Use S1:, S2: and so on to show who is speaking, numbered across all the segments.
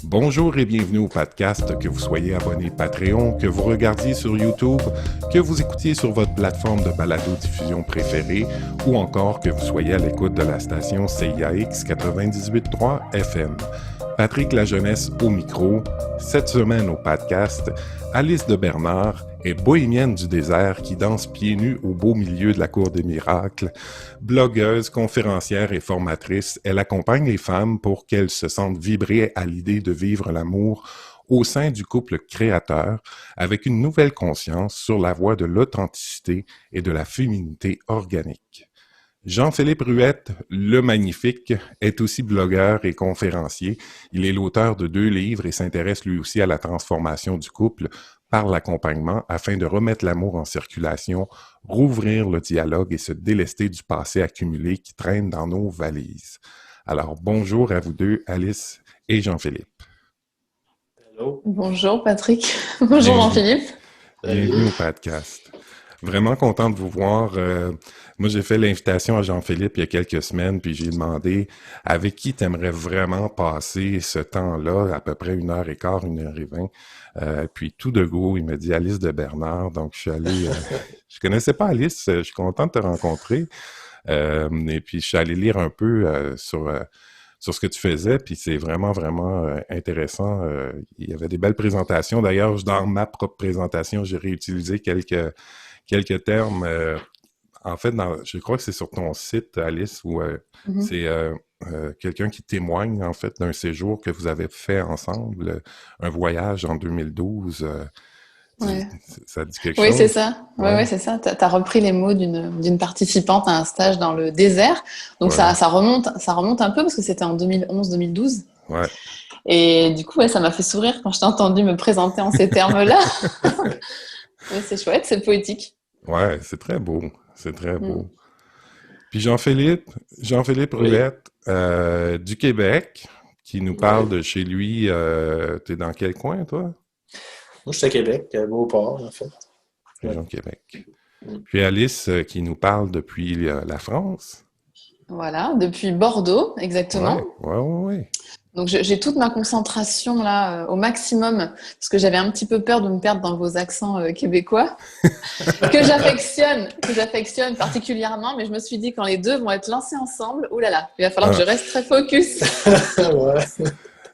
S1: Bonjour et bienvenue au podcast, que vous soyez abonné Patreon, que vous regardiez sur YouTube, que vous écoutiez sur votre plateforme de balado-diffusion préférée ou encore que vous soyez à l'écoute de la station CIAX 98.3 FM. Patrick Lajeunesse au micro. Cette semaine au podcast, Alice de Bernard est bohémienne du désert qui danse pieds nus au beau milieu de la cour des miracles. Blogueuse, conférencière et formatrice, elle accompagne les femmes pour qu'elles se sentent vibrer à l'idée de vivre l'amour au sein du couple créateur avec une nouvelle conscience sur la voie de l'authenticité et de la féminité organique. Jean-Philippe Ruette, le magnifique, est aussi blogueur et conférencier. Il est l'auteur de 2 livres et s'intéresse lui aussi à la transformation du couple par l'accompagnement afin de remettre l'amour en circulation, rouvrir le dialogue et se délester du passé accumulé qui traîne dans nos valises. Alors, bonjour à vous deux, Alice et Jean-Philippe.
S2: Hello.
S3: Bonjour Patrick, bonjour Jean-Philippe.
S1: Bienvenue au podcast. Vraiment content de vous voir. Moi, j'ai fait l'invitation à Jean-Philippe il y a quelques semaines, puis j'ai demandé avec qui tu aimerais vraiment passer ce temps-là, à peu près 1h15, 1h20. Puis tout de go, il m'a dit Alice de Bernard. Donc, je suis allé... je connaissais pas Alice, je suis content de te rencontrer. Et puis, je suis allé lire un peu sur ce que tu faisais, puis c'est vraiment, vraiment intéressant. Il y avait des belles présentations. D'ailleurs, dans ma propre présentation, j'ai réutilisé quelques termes. En fait, je crois que c'est sur ton site, Alice, où c'est quelqu'un qui témoigne, en fait, d'un séjour que vous avez fait ensemble, un voyage en 2012.
S3: Ouais.
S1: Ça dit quelque
S3: Oui,
S1: chose?
S3: c'est ça. Ouais, c'est ça. T'as repris les mots d'une participante à un stage dans le désert. Donc
S1: Ouais,
S3: ça remonte un peu parce que c'était en 2011-2012.
S1: ouais.
S3: Et du coup, ouais, ça m'a fait sourire quand je t'ai entendu me présenter en ces termes-là. Mais c'est chouette, c'est poétique.
S1: Ouais, c'est très beau. C'est très
S3: Mm.
S1: beau. Puis Jean-Philippe
S2: Oui,
S1: Ruette, du Québec, qui nous parle
S2: oui.
S1: de chez lui. T'es dans quel coin, toi?
S2: Moi, je suis à Québec, à Beauport, en fait. Ouais.
S1: Région de Québec. Puis Alice, qui nous parle depuis la France.
S3: Voilà, depuis Bordeaux, exactement.
S1: Ouais, ouais, ouais, ouais.
S3: Donc j'ai toute ma concentration là au maximum parce que j'avais un petit peu peur de me perdre dans vos accents québécois. Que j'affectionne particulièrement, mais je me suis dit quand les deux vont être lancés ensemble, oulala, il va falloir que
S1: Ah,
S3: je reste très focus.
S2: Ouais,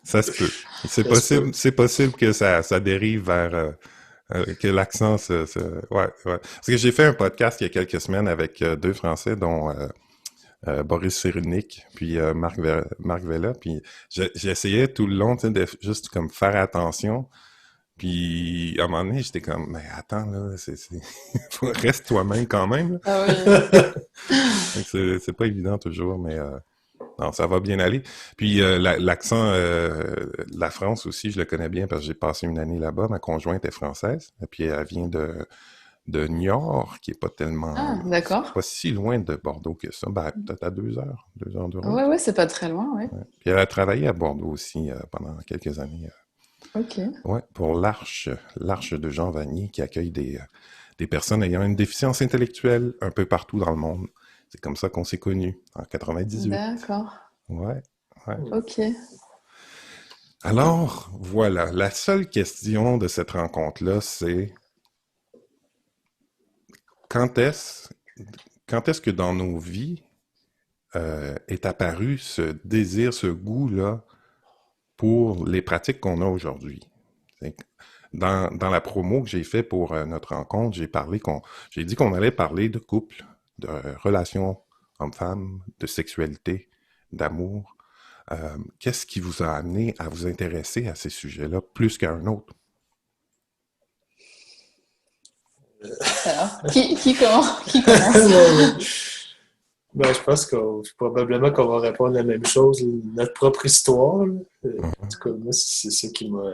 S1: ça se peut.
S2: ça se peut.
S1: C'est possible que ça dérive vers que l'accent ouais, ouais. Parce que j'ai fait un podcast il y a quelques semaines avec 2 Français, dont Boris Cyrulnik, puis Marc Vella, puis j'essayais tout le long, tu sais, de juste comme faire attention. Puis à un moment donné, j'étais comme, mais attends, là, reste toi-même quand même, là.
S3: Ah oui.
S1: Donc, c'est pas évident toujours, mais non, ça va bien aller. Puis l'accent de la France aussi, je le connais bien parce que j'ai passé une année là-bas. Ma conjointe est française, et puis elle vient de Niort, qui est pas tellement,
S3: Ah,
S1: c'est
S3: d'accord.
S1: pas si loin de Bordeaux que ça. Ben, peut-être à 2 heures de
S3: Ouais,
S1: route.
S3: ouais, c'est pas très loin, ouais.
S1: Ouais. Puis elle a travaillé à Bordeaux aussi pendant quelques années.
S3: Ok.
S1: Ouais, pour l'Arche de Jean Vanier, qui accueille des personnes ayant une déficience intellectuelle un peu partout dans le monde. C'est comme ça qu'on s'est connus, en 98.
S3: D'accord.
S1: Ouais, ouais.
S3: Ok.
S1: Alors, voilà, la seule question de cette rencontre-là, c'est quand est-ce, quand est-ce que dans nos vies est apparu ce désir, ce goût-là pour les pratiques qu'on a aujourd'hui? Dans la promo que j'ai fait pour notre rencontre, j'ai dit qu'on allait parler de couple, de relations hommes-femmes, de sexualité, d'amour. Qu'est-ce qui vous a amené à vous intéresser à ces sujets-là plus qu'à un autre?
S3: Alors, qui commence?
S2: Ouais, ouais. Ben, je pense probablement qu'on va répondre la même chose, notre propre histoire, là. En tout cas, moi, c'est ça qui m'a.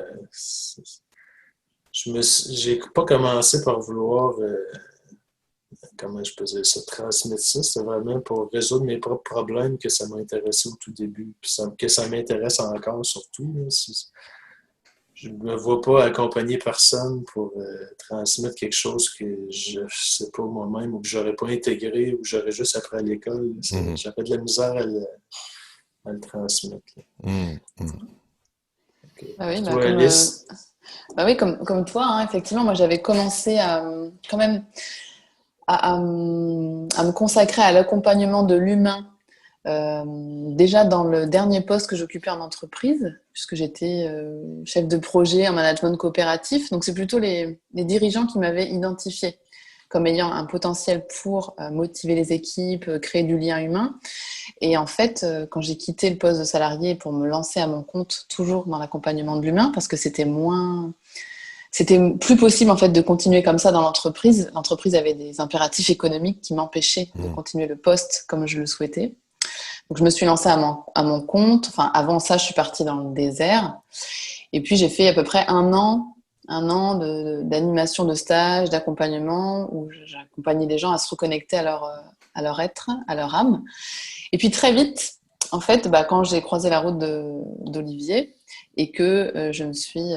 S2: J'ai pas commencé par vouloir, comment je peux dire ça, transmettre ça. C'était vraiment pour résoudre mes propres problèmes que ça m'a intéressé au tout début, puis que ça m'intéresse encore surtout, là. Je ne me vois pas accompagner personne pour transmettre quelque chose que je ne sais pas moi-même ou que j'aurais pas intégré ou que j'aurais juste appris à l'école.
S1: Mhm.
S2: J'aurais de la misère à le transmettre, là.
S1: Mhm. Mhm.
S3: Bah oui,
S2: Puis
S3: bah
S2: toi,
S3: comme,
S2: Alice?
S3: bah oui, comme toi, hein, effectivement, moi j'avais commencé quand même à me consacrer à l'accompagnement de l'humain. Déjà dans le dernier poste que j'occupais en entreprise, puisque j'étais chef de projet en management coopératif. Donc c'est plutôt les dirigeants qui m'avaient identifié comme ayant un potentiel pour motiver les équipes, créer du lien humain. Et en fait, quand j'ai quitté le poste de salarié pour me lancer à mon compte, toujours dans l'accompagnement de l'humain, parce que c'était plus possible en fait de continuer comme ça dans l'entreprise. L'entreprise avait des impératifs économiques qui m'empêchaient de
S1: Mm.
S3: continuer le poste comme je le souhaitais. Donc je me suis lancée à mon compte. Enfin, avant ça, je suis partie dans le désert. Et puis j'ai fait à peu près un an d'animation de stage, d'accompagnement, où j'accompagnais les gens à se reconnecter à leur être, à leur âme. Et puis très vite, en fait, bah, quand j'ai croisé la route d'Olivier et que je me suis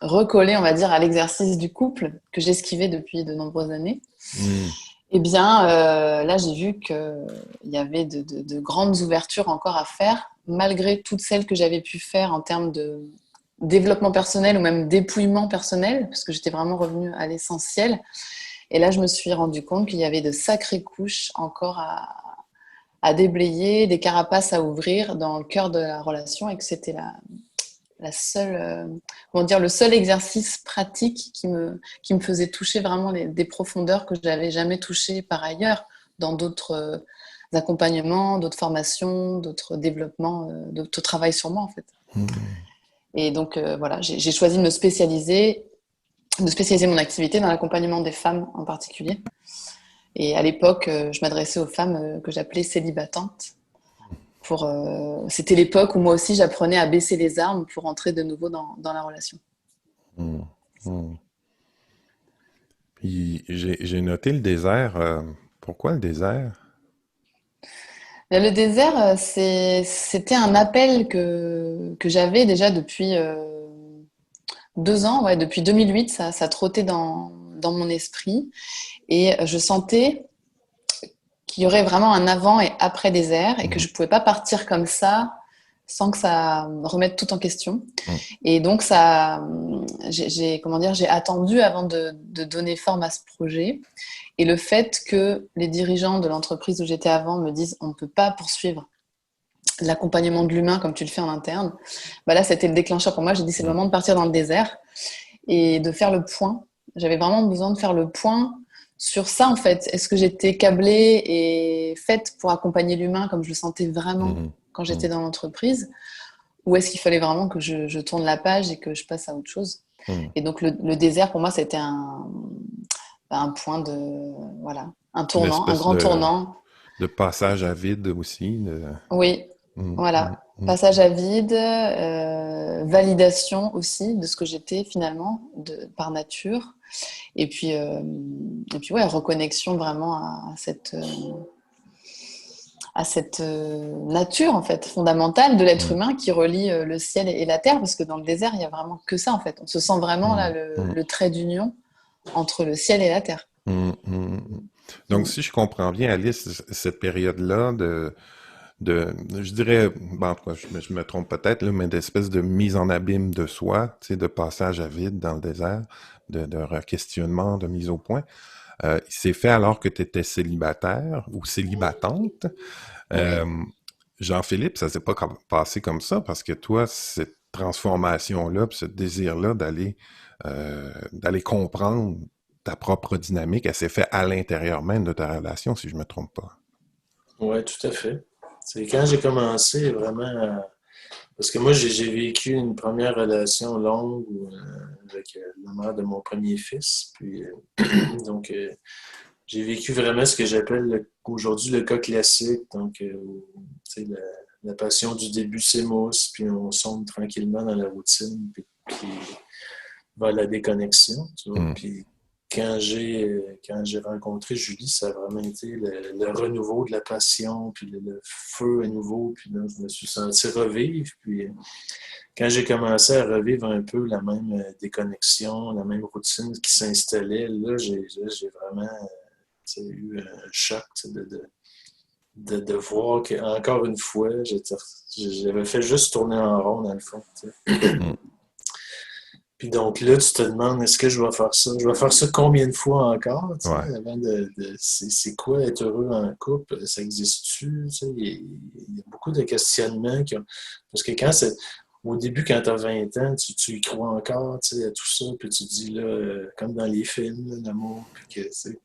S3: recollée, on va dire, à l'exercice du couple que j'esquivais depuis de nombreuses années,
S1: Mm.
S3: eh bien, là, j'ai vu qu'il y avait de grandes ouvertures encore à faire, malgré toutes celles que j'avais pu faire en termes de développement personnel ou même dépouillement personnel, parce que j'étais vraiment revenue à l'essentiel. Et là, je me suis rendu compte qu'il y avait de sacrées couches encore à déblayer, des carapaces à ouvrir dans le cœur de la relation et que c'était la seule, comment dire, le seul exercice pratique qui me faisait toucher vraiment des profondeurs que je n'avais jamais touchées par ailleurs dans d'autres accompagnements, d'autres formations, d'autres développements, d'autres travail sur moi en fait.
S1: Mm.
S3: Et donc voilà, j'ai choisi de de spécialiser mon activité dans l'accompagnement des femmes en particulier. Et à l'époque, je m'adressais aux femmes que j'appelais célibatantes. C'était l'époque où moi aussi j'apprenais à baisser les armes pour entrer de nouveau dans la relation.
S1: Mm. Mm. Puis j'ai noté le désert. Pourquoi le désert?
S3: Le désert, c'était un appel que j'avais déjà depuis 2 ans, ouais, depuis 2008, ça trottait dans mon esprit. Et je sentais qu'il y aurait vraiment un avant et après désert et que
S1: Mm.
S3: je ne pouvais pas partir comme ça sans que ça remette tout en question.
S1: Mm.
S3: Et donc, comment dire, j'ai attendu avant de donner forme à ce projet. Et le fait que les dirigeants de l'entreprise où j'étais avant me disent on ne peut pas poursuivre l'accompagnement de l'humain comme tu le fais en interne, bah là, c'était le déclencheur pour moi. J'ai dit c'est le
S1: Mm.
S3: moment de partir dans le désert et de faire le point. J'avais vraiment besoin de faire le point sur ça, en fait. Est-ce que j'étais câblée et faite pour accompagner l'humain comme je le sentais vraiment
S1: Mm.
S3: quand
S1: Mm.
S3: j'étais dans l'entreprise? Ou est-ce qu'il fallait vraiment que je tourne la page et que je passe à autre chose?
S1: Mm.
S3: Et donc, le désert, pour moi, c'était un point voilà, un
S1: Une
S3: tournant, un
S1: espèce
S3: grand tournant.
S1: de passage à vide aussi.
S3: Oui,
S1: Mm. Mm.
S3: voilà.
S1: Mm.
S3: Passage à vide, validation aussi de ce que j'étais finalement, par nature. Et puis ouais, reconnexion vraiment à cette nature en fait fondamentale de l'être
S1: Mm.
S3: humain qui relie le ciel et la terre, parce que dans le désert, il y a vraiment que ça en fait. On se sent vraiment là
S1: Mm. Mm.
S3: le trait d'union entre le ciel et la terre.
S1: Mm. Mm. Mm. Donc,
S3: Mm.
S1: si je comprends bien, Alice, cette période-là je dirais, bon, en tout cas, je me trompe peut-être, là, mais d'espèce de mise en abîme de soi, tu sais, de passage à vide dans le désert, de questionnement, de mise au point, il s'est fait alors que tu étais célibataire ou célibatante.
S3: Oui.
S1: Euh, Jean-Philippe, ça s'est pas passé comme ça parce que toi, cette transformation-là, puis ce désir-là d'aller comprendre ta propre dynamique, elle s'est fait à l'intérieur même de ta relation, si je me trompe pas.
S2: Oui, tout à fait. C'est quand j'ai commencé vraiment parce que moi, j'ai vécu une première relation longue avec la mère de mon premier fils. Puis, donc, j'ai vécu vraiment ce que j'appelle aujourd'hui le cas classique. Donc, tu sais, la passion du début s'émousse, puis on sombre tranquillement dans la routine, puis vers la déconnexion, tu vois.
S1: Mm.
S2: Puis quand j'ai rencontré Julie, ça a vraiment été le renouveau de la passion, puis le feu à nouveau. Puis là, je me suis senti revivre. Puis quand j'ai commencé à revivre un peu la même déconnexion, la même routine qui s'installait, là, j'ai vraiment eu un choc, tu sais, de voir qu'encore une fois, j'avais fait juste tourner en rond dans le fond. Tu sais.
S1: Mm.
S2: Puis donc là, tu te demandes, est-ce que je vais faire ça? Je vais faire ça combien de fois encore, tu
S1: Ouais.
S2: sais, avant c'est quoi être heureux en couple? Ça existe-tu? Tu sais, il y a beaucoup de questionnements parce que au début, quand tu as 20 ans, tu y crois encore, tu sais, à tout ça, puis tu te dis, là, comme dans les films, là, l'amour, puis que, tu sais,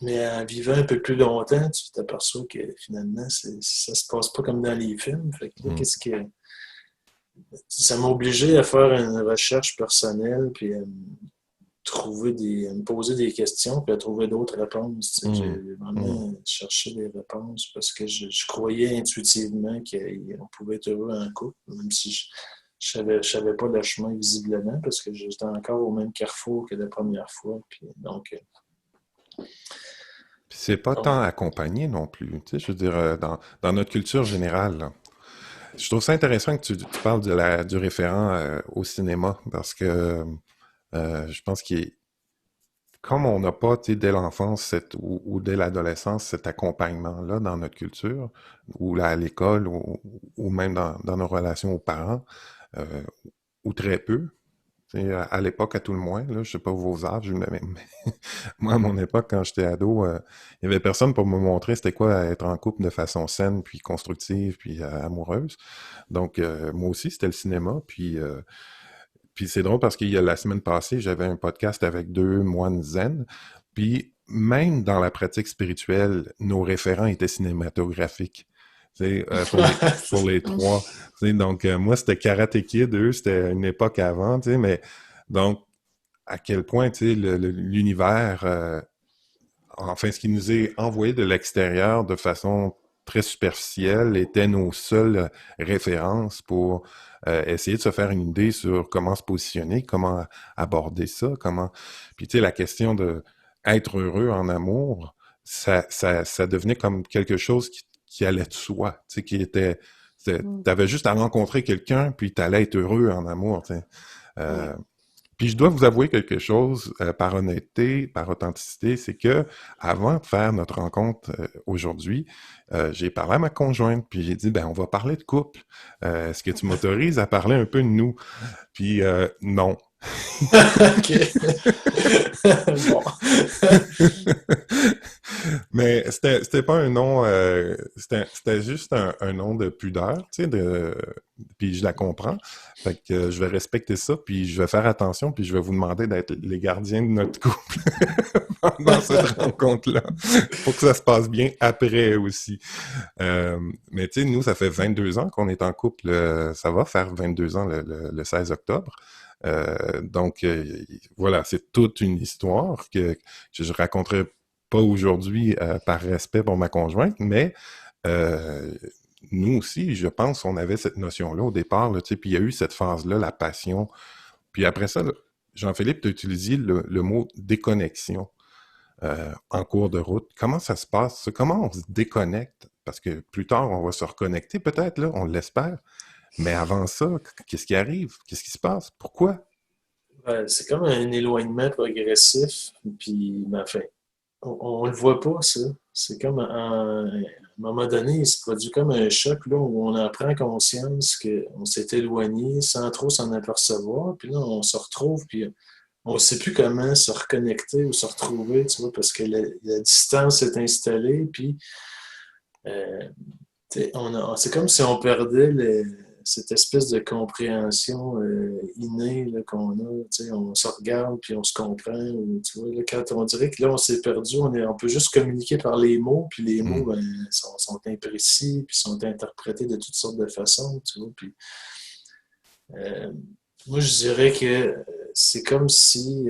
S2: mais en vivant un peu plus longtemps, tu t'aperçois que finalement, ça se passe pas comme dans les films. Fait que là,
S1: Mm.
S2: ça m'a obligé à faire une recherche personnelle, puis à me poser des questions, puis à trouver d'autres réponses. Tu sais.
S1: Mm.
S2: J'ai
S1: Mm.
S2: vraiment cherché des réponses parce que je croyais intuitivement qu'on pouvait être heureux en couple, même si je savais pas le chemin visiblement, parce que j'étais encore au même carrefour que la première fois. Puis,
S1: Puis c'est pas
S2: donc,
S1: tant accompagné non plus. Tu sais, je veux dire, dans notre culture générale, là. Je trouve ça intéressant que tu parles du référent au cinéma parce que je pense qu'il comme on n'a pas, tu sais, dès l'enfance ou dès l'adolescence cet accompagnement-là dans notre culture, ou là, à l'école, ou même dans nos relations aux parents, euh, ou très peu, tu sais, à l'époque, à tout le moins, là, je sais pas vos âges, mais moi, à mon époque, quand j'étais ado, il y avait personne pour me montrer c'était quoi être en couple de façon saine, puis constructive, puis amoureuse. Donc, moi aussi, c'était le cinéma, puis c'est drôle parce qu'il y a la semaine passée, j'avais un podcast avec 2 moines zen. Puis même dans la pratique spirituelle, nos référents étaient cinématographiques. Tu sais, pour les trois. Tu sais, donc, moi, c'était Karate Kid, eux, c'était une époque avant, tu sais, mais donc, à quel point, tu sais, l'univers, enfin, ce qui nous est envoyé de l'extérieur de façon très superficielle était nos seules références pour essayer de se faire une idée sur comment se positionner, comment aborder ça, comment... Puis tu sais, la question de être heureux en amour, ça devenait comme quelque chose qui allait de soi, tu sais, qui était... T'avais juste à rencontrer quelqu'un, puis t'allais être heureux en amour, tu sais.
S3: Ouais.
S1: Euh, puis je dois vous avouer quelque chose, par honnêteté, par authenticité, c'est que avant de faire notre rencontre aujourd'hui, j'ai parlé à ma conjointe, puis j'ai dit, ben on va parler de couple. Est-ce que tu m'autorises à parler un peu de nous? Puis non.
S2: OK. Bon.
S1: Mais c'était pas un nom, c'était juste un nom de pudeur, tu sais, puis je la comprends. Fait que je vais respecter ça, puis je vais faire attention, puis je vais vous demander d'être les gardiens de notre couple pendant cette rencontre-là, pour que ça se passe bien après aussi. Mais tu sais, nous, ça fait 22 ans qu'on est en couple, ça va faire 22 ans le 16 octobre. Donc, voilà, c'est toute une histoire que je raconterai pas aujourd'hui par respect pour ma conjointe, mais euh, nous aussi, je pense, on avait cette notion-là au départ, là, tu sais, puis il y a eu cette phase-là, la passion. Puis après ça, là, Jean-Philippe, tu as utilisé le mot déconnexion en cours de route. Comment ça se passe? Comment on se déconnecte? Parce que plus tard, on va se reconnecter peut-être, là, on l'espère. Mais avant ça, qu'est-ce qui arrive? Qu'est-ce qui se passe? Pourquoi?
S2: Ouais, c'est comme un éloignement progressif, puis ben, enfin, on le voit pas, ça. C'est comme à un moment donné, il se produit comme un choc là, où on en prend conscience qu'on s'est éloigné sans trop s'en apercevoir, puis là, on se retrouve, puis on ne sait plus comment se reconnecter ou se retrouver, tu vois, parce que la distance s'est installée, puis euh, c'est comme si on perdait cette espèce de compréhension innée là, qu'on a. On se regarde puis on se comprend. Ou, tu vois, là, quand on dirait que là, on s'est perdu, on peut juste communiquer par les mots, puis les mots
S1: Hmm.
S2: ben, sont imprécis, puis sont interprétés de toutes sortes de façons. Tu vois, puis, euh, moi, je dirais que c'est comme si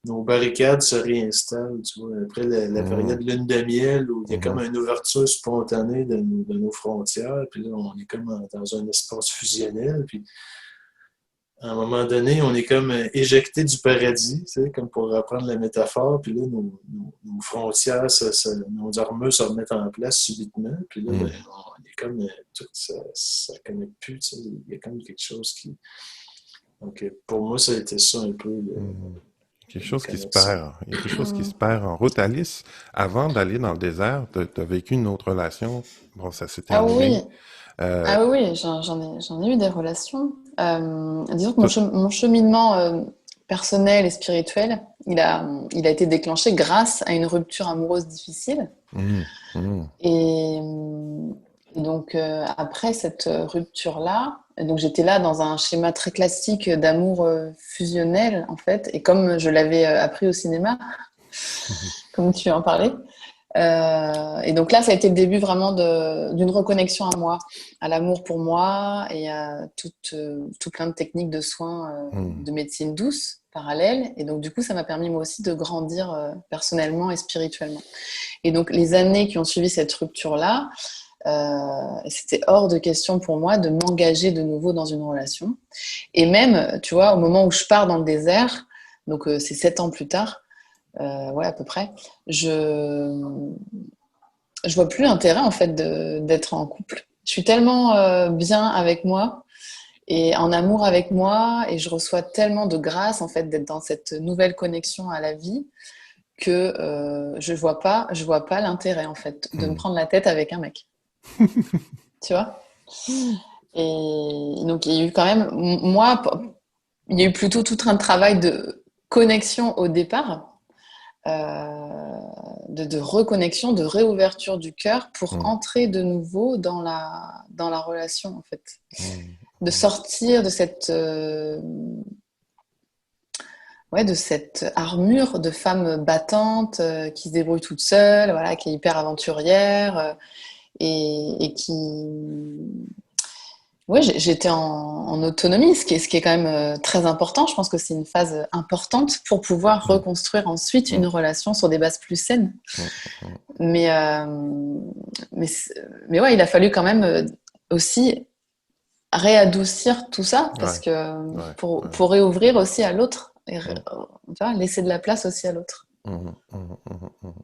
S2: nos barricades se réinstallent, tu vois, après la
S1: Hmm.
S2: période lune de miel où il y a comme
S1: Mhm.
S2: une ouverture spontanée de nos frontières, puis là, on est comme dans un espace fusionnel, puis à un moment donné, on est comme éjecté du paradis, tu sais, comme pour reprendre la métaphore, puis là, nos frontières, nos armures se remettent en place subitement, puis là, ben,
S1: Hmm.
S2: on est comme, tout ça connecte plus, tu sais, il y a comme quelque chose qui... Donc, pour moi, ça a été ça un peu,
S1: Hmm. Quelque
S2: une
S1: chose qui se
S2: connexion.
S1: perd. Il y a quelque chose qui se perd en route. Alice, avant d'aller dans le désert, tu as vécu une autre relation. Bon, ça s'est
S3: Ah oui,
S1: terminé. Euh,
S3: ah oui, oui, j'en ai eu des relations. Disons que
S1: toi-
S3: mon cheminement personnel et spirituel, il a été déclenché grâce à une rupture amoureuse difficile.
S1: hum, hum,
S3: Et, euh, et donc, après cette rupture-là, et donc j'étais là dans un schéma très classique d'amour fusionnel, en fait. Et comme je l'avais appris au cinéma, comme tu en parlais, et donc là, ça a été le début vraiment d'une reconnexion à moi, à l'amour pour moi et à tout plein de techniques de soins,
S1: hum,
S3: de médecine douce parallèles. Et donc, du coup, ça m'a permis moi aussi de grandir personnellement et spirituellement. Et donc, les années qui ont suivi cette rupture-là, c'était hors de question pour moi de m'engager de nouveau dans une relation. Et même, tu vois, au moment où je pars dans le désert, donc c'est 7 ans plus tard, ouais, à peu près, je je vois plus l'intérêt en fait d'être en couple. Je suis tellement bien avec moi et en amour avec moi et je reçois tellement de grâce en fait d'être dans cette nouvelle connexion à la vie que je vois pas l'intérêt en fait de me
S1: hum.
S3: prendre la tête avec un mec. Tu vois? Et donc il y a eu quand même moi il y a eu plutôt tout un travail de connexion au départ, de reconnexion, de réouverture du cœur pour
S1: Hum,
S3: entrer de nouveau dans la relation, en fait.
S1: hum,
S3: De
S1: hum,
S3: sortir de ouais, de cette armure de femme battante qui se débrouille toute seule, voilà, qui est hyper aventurière et qui, oui, j'étais en autonomie, ce qui est quand même très important. Je pense que c'est une phase importante pour pouvoir
S1: hum,
S3: reconstruire ensuite une
S1: hum,
S3: relation sur des bases plus saines.
S1: hum, hum.
S3: Mais, mais ouais, il a fallu quand même aussi réadoucir tout ça parce
S1: Ouais,
S3: que
S1: ouais, ouais.
S3: pour réouvrir aussi à l'autre et
S1: Hum,
S3: tu vois, laisser de la place aussi à l'autre.
S1: hum, hum, hum, hum.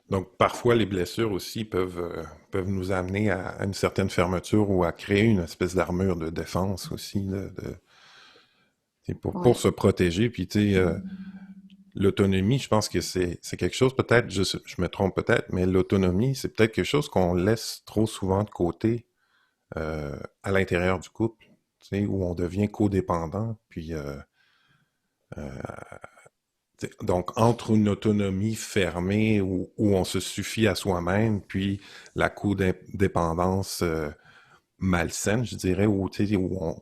S1: Donc, parfois, les blessures aussi peuvent nous amener à une certaine fermeture ou à créer une espèce d'armure de défense aussi, c'est pour
S3: Ouais.
S1: se protéger. Puis, tu sais, l'autonomie, je pense que c'est quelque chose, peut-être, je me trompe peut-être, mais l'autonomie, c'est peut-être quelque chose qu'on laisse trop souvent de côté à l'intérieur du couple, tu sais, où on devient codépendant. Puis, donc, entre une autonomie fermée où on se suffit à soi-même, puis la codépendance malsaine, je dirais, où, tu sais, où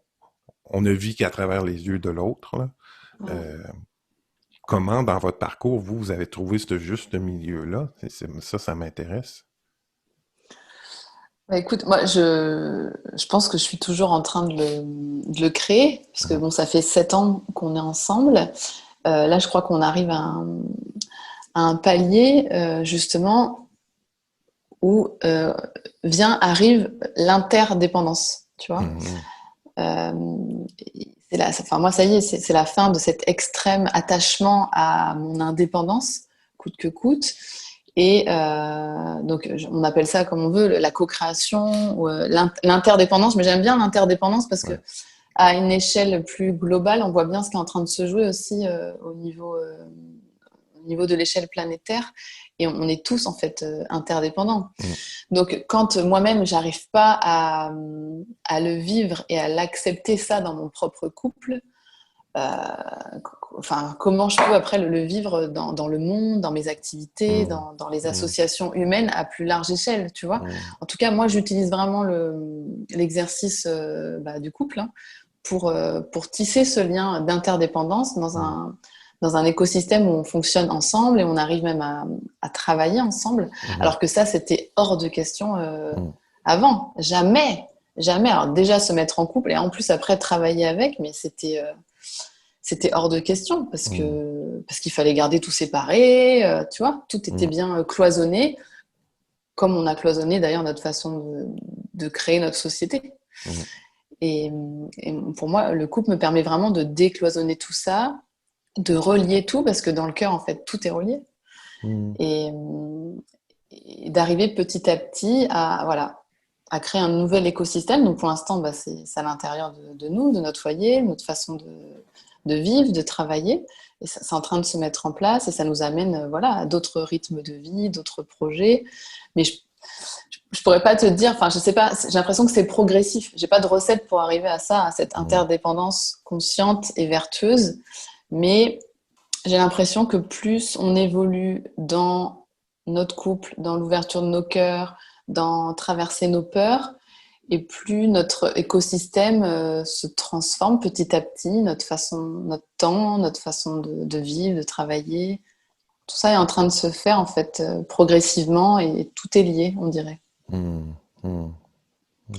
S1: on ne vit qu'à travers les yeux de l'autre, là.
S3: Ouais.
S1: Euh, Comment, dans votre parcours, vous avez trouvé ce juste milieu-là? Ça m'intéresse.
S3: Bah, écoute, moi, je pense que je suis toujours en train de le créer, parce que
S1: Mhm.
S3: bon, ça fait 7 ans qu'on est ensemble. Là, je crois qu'on arrive à un palier, justement, où arrive l'interdépendance, tu vois.
S1: Mhm.
S3: Euh, c'est là, enfin, moi, ça y est, c'est la fin de cet extrême attachement à mon indépendance, coûte que coûte. Et donc, on appelle ça comme on veut, la co-création ou l'interdépendance. Mais j'aime bien l'interdépendance parce que
S1: Ouais.
S3: à une échelle plus globale, on voit bien ce qui est en train de se jouer aussi au niveau de l'échelle planétaire. Et on est tous en fait interdépendants.
S1: Mhm.
S3: Donc, quand moi-même, j'arrive pas à le vivre et à l'accepter ça dans mon propre couple, euh, enfin, comment je peux après le vivre dans le monde, dans mes activités,
S1: Mhm.
S3: dans les
S1: Mhm.
S3: associations humaines à plus large échelle, tu vois.
S1: Mhm.
S3: En tout cas, moi, j'utilise vraiment l'exercice du couple hein, pour tisser ce lien d'interdépendance dans un écosystème où on fonctionne ensemble et on arrive même à travailler ensemble.
S1: Mhm.
S3: Alors que ça, c'était hors de question
S1: Mhm.
S3: avant. Jamais. Jamais. Alors déjà, se mettre en couple et en plus après travailler avec, mais c'était hors de question
S1: Mhm.
S3: parce qu'il fallait garder tout séparé, tu vois, tout était
S1: Mhm.
S3: bien cloisonné, comme on a cloisonné d'ailleurs notre façon de créer notre société.
S1: Mhm.
S3: Et, et pour moi, le couple me permet vraiment de décloisonner tout ça, de relier tout, parce que dans le cœur, en fait, tout est relié.
S1: Mhm.
S3: Et, et d'arriver petit à petit à, voilà, à créer un nouvel écosystème. Donc pour l'instant, c'est à l'intérieur de nous, de notre foyer, notre façon de vivre, de travailler. Et c'est en train de se mettre en place et ça nous amène voilà, à d'autres rythmes de vie, d'autres projets. Mais je pourrais pas te dire, enfin je sais pas, j'ai l'impression que c'est progressif. J'ai pas de recette pour arriver à ça, à cette interdépendance consciente et vertueuse. Mais j'ai l'impression que plus on évolue dans notre couple, dans l'ouverture de nos cœurs, dans traverser nos peurs, et plus notre écosystème se transforme petit à petit, notre temps, notre façon de vivre, de travailler. Tout ça est en train de se faire en fait progressivement et tout est lié, on dirait.
S1: Hum, hum.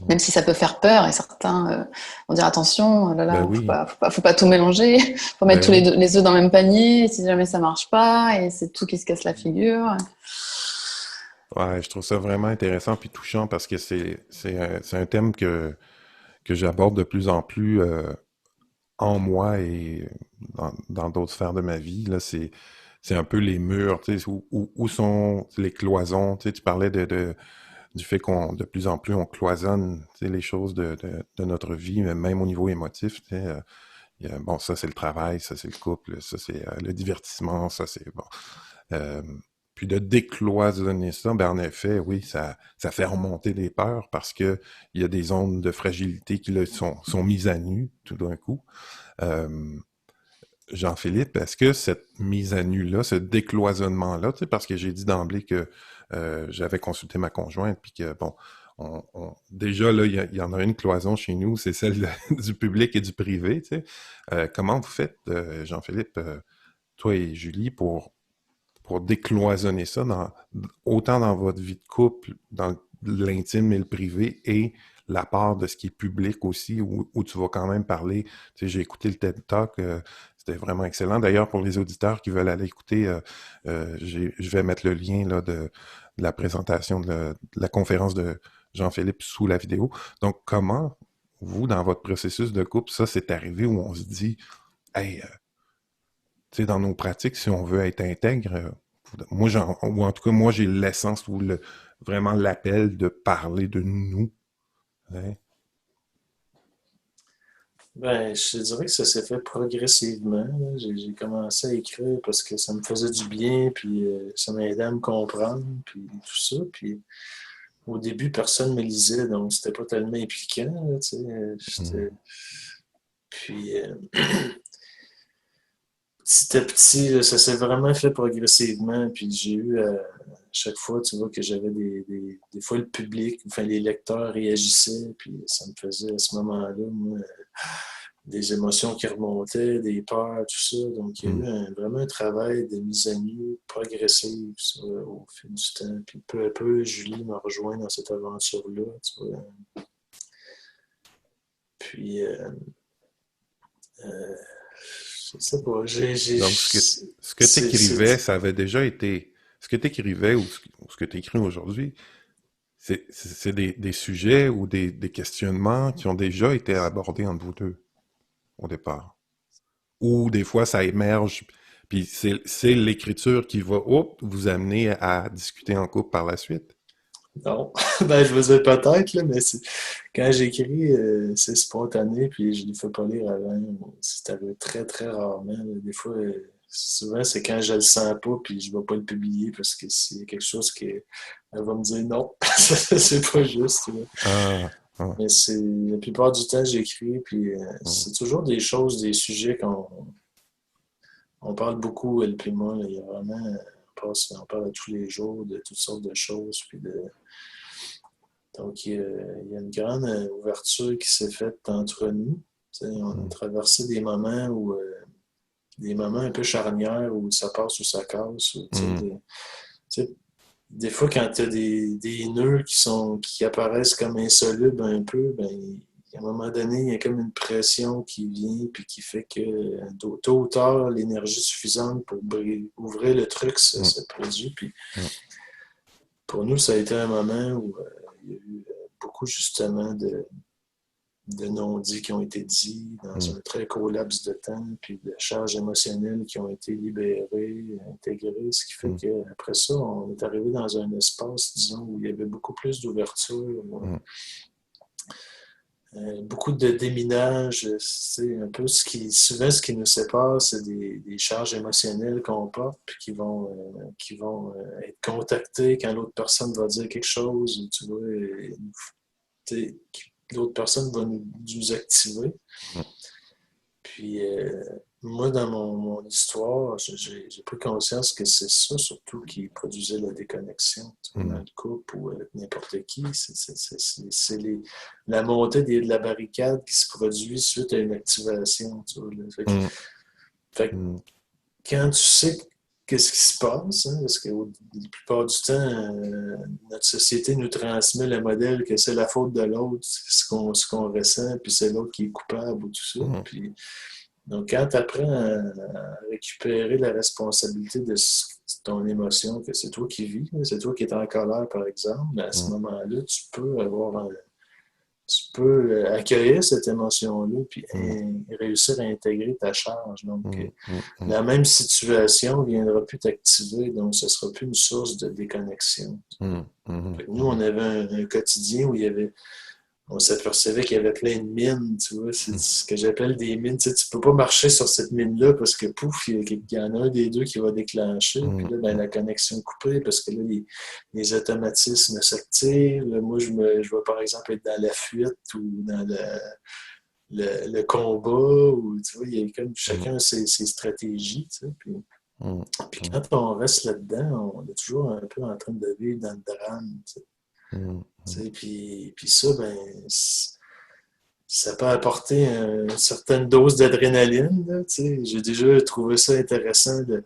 S3: Même si ça peut faire peur et certains vont dire attention, oh là
S1: Ben
S3: là,
S1: oui,
S3: faut pas tout mélanger, faut mettre
S1: ben
S3: tous
S1: oui.
S3: les œufs dans le même panier, et si jamais ça marche pas, et c'est tout qui se casse la figure.
S1: Ouais, je trouve ça vraiment intéressant puis touchant parce que c'est un thème que j'aborde de plus en plus en moi et dans d'autres sphères de ma vie. Là, c'est un peu les murs, tu sais, où sont les cloisons. Tu sais, tu parlais du fait qu'on de plus en plus on cloisonne, tu sais, les choses de notre vie, mais même au niveau émotif. Tu sais, bon, ça c'est le travail, ça c'est le couple, ça c'est le divertissement, ça c'est bon. Euh, Puis de décloisonner ça, ben en effet, oui, ça fait remonter les peurs parce que il y a des zones de fragilité qui là, sont mises à nu tout d'un coup. Euh, Jean-Philippe, est-ce que cette mise à nu-là, ce décloisonnement-là, tu sais, parce que j'ai dit d'emblée que j'avais consulté ma conjointe, puis que, bon, déjà, là, il y en a une cloison chez nous, c'est celle du public et du privé, tu sais. Comment vous faites, Jean-Philippe, toi et Julie, pour décloisonner ça, autant dans votre vie de couple, dans l'intime et le privé, et la part de ce qui est public aussi, où tu vas quand même parler. Tu sais, j'ai écouté le TED Talk, c'était vraiment excellent. D'ailleurs, pour les auditeurs qui veulent aller écouter, je vais mettre le lien là, de la présentation de la conférence de Jean-Philippe sous la vidéo. Donc, comment, vous, dans votre processus de couple, ça, c'est arrivé où on se dit, hey, tu sais, dans nos pratiques, si on veut être intègre, moi, ou en tout cas, moi, j'ai l'essence ou vraiment l'appel de parler de nous. Hein.
S2: Ben, je te dirais que ça s'est fait progressivement, là. J'ai commencé à écrire parce que ça me faisait du bien, puis ça m'aidait à me comprendre, puis tout ça. Puis au début, personne ne me lisait, donc c'était pas tellement impliquant, là, tu sais.
S1: Mm.
S2: Puis petit à petit, là, ça s'est vraiment fait progressivement. Puis j'ai eu, chaque fois, tu vois, que j'avais des fois le public, enfin les lecteurs réagissaient, puis ça me faisait à ce moment-là, moi, des émotions qui remontaient, des peurs, tout ça. Donc il y a eu
S1: Mm.
S2: vraiment un travail de mise à nu progressive ça, au fil du temps. Puis peu à peu, Julie m'a rejoint dans cette aventure-là, tu vois. Puis, euh, je sais pas,
S1: Donc, ce que tu écrivais, ça avait déjà été. Ce que tu écrivais ou ce que tu écris aujourd'hui, c'est des sujets ou des questionnements qui ont déjà été abordés entre vous deux au départ. Ou des fois, ça émerge, puis c'est l'écriture qui va vous amener à discuter en couple par la suite.
S2: non, ben je veux dire peut-être, là, mais quand j'écris, c'est spontané, puis je ne les fais pas lire avant. C'est arrivé très, très rarement, là. Des fois, souvent, c'est quand je le sens pas, puis je ne vais pas le publier parce que c'est quelque chose que elle va me dire non, c'est pas juste, là.
S1: Ah, ah,
S2: Mais c'est la plupart du temps, j'écris, puis
S1: ah.
S2: c'est toujours des choses, des sujets on parle beaucoup, elle puis moi, là. Il y a vraiment, on parle tous les jours de toutes sortes de choses, puis donc, il y a une grande ouverture qui s'est faite entre nous. Tu sais, on a
S1: Mm.
S2: traversé des moments un peu charnières où ça passe ou ça casse.
S1: Mm.
S2: Tu sais, des fois, quand tu as des nœuds qui apparaissent comme insolubles un peu, ben, à un moment donné, il y a comme une pression qui vient puis qui fait que tôt ou tard, l'énergie suffisante pour ouvrir le truc
S1: Mm.
S2: se produit. Puis
S1: Mm.
S2: pour nous, ça a été un moment où il y a eu beaucoup justement de non-dits qui ont été dits dans un très court laps de temps, puis de charges émotionnelles qui ont été libérées, intégrées, ce qui fait qu'après ça, on est arrivé dans un espace, disons, où il y avait beaucoup plus d'ouverture, beaucoup de déminage. C'est un peu souvent ce qui nous sépare, c'est des charges émotionnelles qu'on porte, puis qui vont être contactées quand l'autre personne va dire quelque chose, tu vois, l'autre personne va nous activer. Puis, moi, dans mon histoire, j'ai pris conscience que c'est ça, surtout, qui produisait la déconnexion dans le couple ou avec n'importe qui. C'est la montée de la barricade qui se produit suite à une activation. Tu vois, là. Fait que quand tu sais qu'est-ce qui se passe, hein, parce que la plupart du temps, notre société nous transmet le modèle que c'est la faute de l'autre, ce qu'on ressent, puis c'est l'autre qui est coupable ou tout ça. Puis, donc, quand tu apprends à récupérer la responsabilité de ton émotion, que c'est toi qui vis, c'est toi qui es en colère, par exemple, mais à ce moment-là, tu peux accueillir cette émotion-là puis réussir à intégrer ta charge. Donc, la même situation ne viendra plus t'activer, donc ce ne sera plus une source de déconnexion. Nous, on avait un quotidien où on s'apercevait qu'il y avait plein de mines, tu vois, c'est ce que j'appelle des mines. Tu sais, tu peux pas marcher sur cette mine-là parce que, pouf, il y en a un des deux qui va déclencher, puis là, ben, la connexion est coupée parce que là, les automatismes s'activent. Là, moi, je vais, par exemple, être dans la fuite ou dans le combat, ou, tu vois, il y a comme chacun ses stratégies, tu sais, puis quand on reste là-dedans, on est toujours un peu en train de vivre dans le drame, tu sais. Puis ça, ben, ça peut apporter une certaine dose d'adrénaline. Là, tu sais. J'ai déjà trouvé ça intéressant de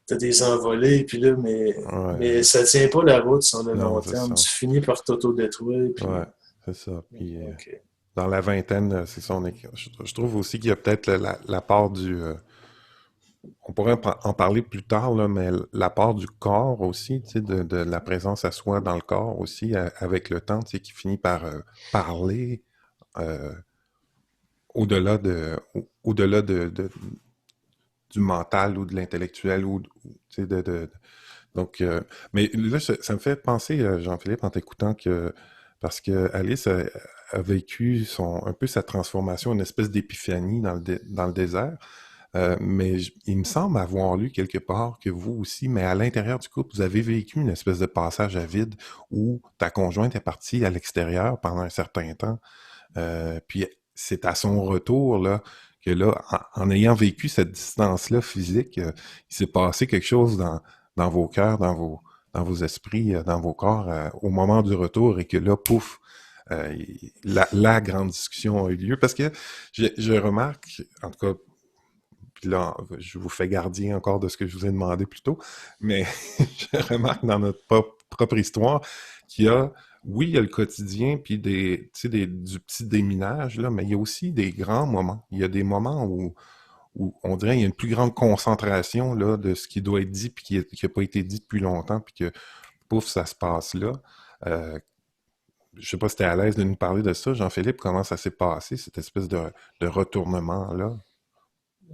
S2: des envolées, puis là, mais ça tient pas la route sur le long terme. Tu finis par t'auto-détruire. Puis...
S1: Ouais, c'est ça. Puis dans la vingtaine, c'est ça. Je trouve aussi qu'il y a peut-être la part du... on pourrait en parler plus tard, là, mais la part du corps aussi, tu sais, de la présence à soi dans le corps aussi, avec le temps, tu sais, qui finit par parler au-delà du mental ou de l'intellectuel ou tu sais, donc, mais là, ça me fait penser, Jean-Philippe, en t'écoutant parce que Alice a vécu un peu sa transformation, une espèce d'épiphanie dans le désert. Mais il me semble avoir lu quelque part que vous aussi, mais à l'intérieur du couple, vous avez vécu une espèce de passage à vide où ta conjointe est partie à l'extérieur pendant un certain temps. Puis c'est à son retour là que là, en ayant vécu cette distance-là physique, il s'est passé quelque chose dans vos cœurs, dans vos esprits, dans vos corps au moment du retour et que là, pouf, la grande discussion a eu lieu. Parce que je remarque, en tout cas, puis là, je vous fais gardien encore de ce que je vous ai demandé plus tôt, mais je remarque dans notre propre histoire qu'il y a, oui, il y a le quotidien, puis du petit déminage, là, mais il y a aussi des grands moments. Il y a des moments où on dirait qu'il y a une plus grande concentration là, de ce qui doit être dit, puis qui n'a pas été dit depuis longtemps, puis que, pouf, ça se passe là. Je sais pas si tu es à l'aise de nous parler de ça, Jean-Philippe, comment ça s'est passé, cette espèce de retournement-là?